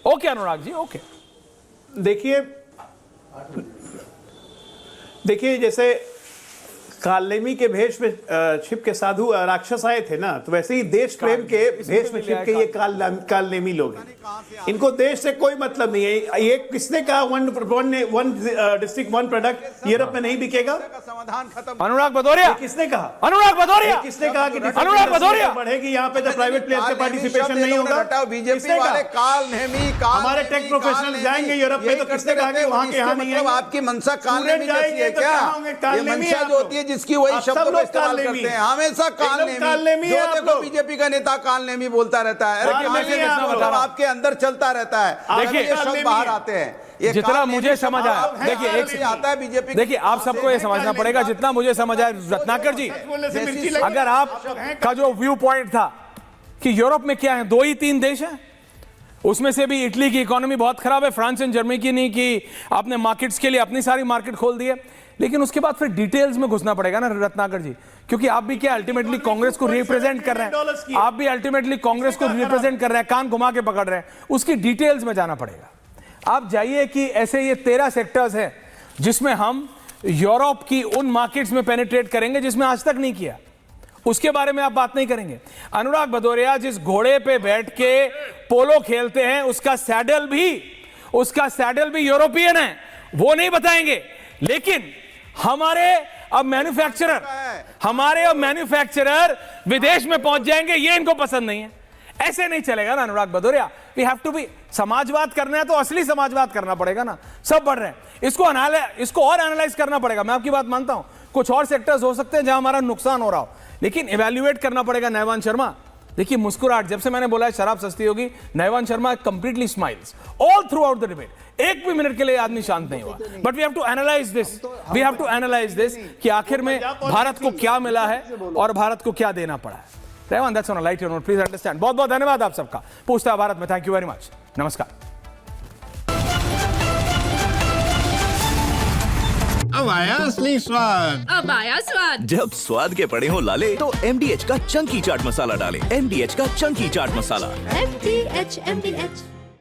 Okay Anurag ji, okay. देखिए जैसे कालनेमी के भेष में छिप के साधु राक्षस आए थे ना, तो वैसे ही देश प्रेम के भेष में छिप के ये कालनेमी लोग हैं। इनको देश से कोई मतलब नहीं है। ये किसने कहा one district one product Europe में नहीं बिकेगा? समाधान खत्म। अनुराग भदौरिया किसने कहा? अनुराग भदौरिया किसने कहा कि अनुराग भदौरिया बढ़ेगी यहाँ पे? तो प्राइवेट प्लेयर्स का पार्टिसिपेशन नहीं होगा। बीजेपी वाले कालनेमी हमारे टेक प्रोफेशनल जाएंगे यूरोप में, तो किसने कहा कि वहाँ के यहाँ नहीं है? आपकी मनसा कालनेमी जैसी है क्या? ये मंशा जो होती है जिसकी वही शब्द को इस्तेमाल करते हैं हमेशा। कालनेमी जो देखो बीजेपी का नेता कालनेमी बोलता रहता है, मतलब आपके अंदर चलता रहता है। देखिए ये शब्द बाहर आते हैं। जितना मुझे समझ आया, देखिए एक आता है बीजेपी। देखिए आप सबको ये समझना पड़ेगा, जितना मुझे समझ आया रत्नाकर जी, अगर आप का जो व्यू पॉइंट था कि यूरोप में क्या है, 2 ही 3 देश हैं, उसमें से भी इटली की इकोनॉमी बहुत खराब है, फ्रांस एंड जर्मनी की नहीं, कि आपने मार्केट्स के लिए अपनी सारी मार्केट खोल दी है। लेकिन उसके बाद फिर डिटेल्स में घुसना पड़ेगा ना रत्नाकर जी, क्योंकि आप भी क्या अल्टीमेटली कांग्रेस को रिप्रेजेंट कर रहे हैं, आप भी अल्टीमेटली कांग्रेस को रिप्रेजेंट कर रहे हैं, कान घुमा के पकड़ रहे हैं, उसकी डिटेल्स में जाना पड़ेगा। आप जाइए कि ऐसे ये 13 सेक्टर्स हैं जिसमें हम यूरोप की उन मार्केट्स में पेनिट्रेट करेंगे जिसमें आज तक नहीं किया, उसके बारे में आप बात नहीं करेंगे। अनुराग भदौरिया जिस घोड़े पे बैठ के पोलो खेलते हैं उसका सैडल भी यूरोपियन है, वो नहीं बताएंगे। लेकिन हमारे अब मैन्युफैक्चरर विदेश में पहुंच जाएंगे, ये इनको पसंद नहीं है। ऐसे नहीं चलेगा ना Anurag Bhadauria. We have to be, समाजवाद करना है तो असली समाजवाद करना पड़ेगा ना। सब बढ़ रहे हैं, इसको और एनालाइज करना पड़ेगा। मैं आपकी बात मानता हूं, कुछ और सेक्टर्स हो सकते हैं जहां हमारा नुकसान हो रहा हो, लेकिन इवैल्यूएट करना पड़ेगा। नैवान शर्मा देखिए मुस्कुराहट, जब से मैंने बोला है शराब सस्ती होगी, Naivan Sharma completely smiles all throughout the debate. एक भी मिनट के लिए आदमी शांत नहीं हुआ। But we have to analyse this कि आखिर में भारत को क्या मिला है और भारत को क्या देना पड़ा है। Revan, that's on a light note, please understand. बहुत बहुत धन्यवाद आप सबका। पूछता है भारत में, थैंक यू वेरी मच, नमस्कार। अब आया असली स्वाद। जब स्वाद के पड़े हो लाले तो MDH का चंकी चाट मसाला डालें। MDH का चंकी चाट मसाला। MDH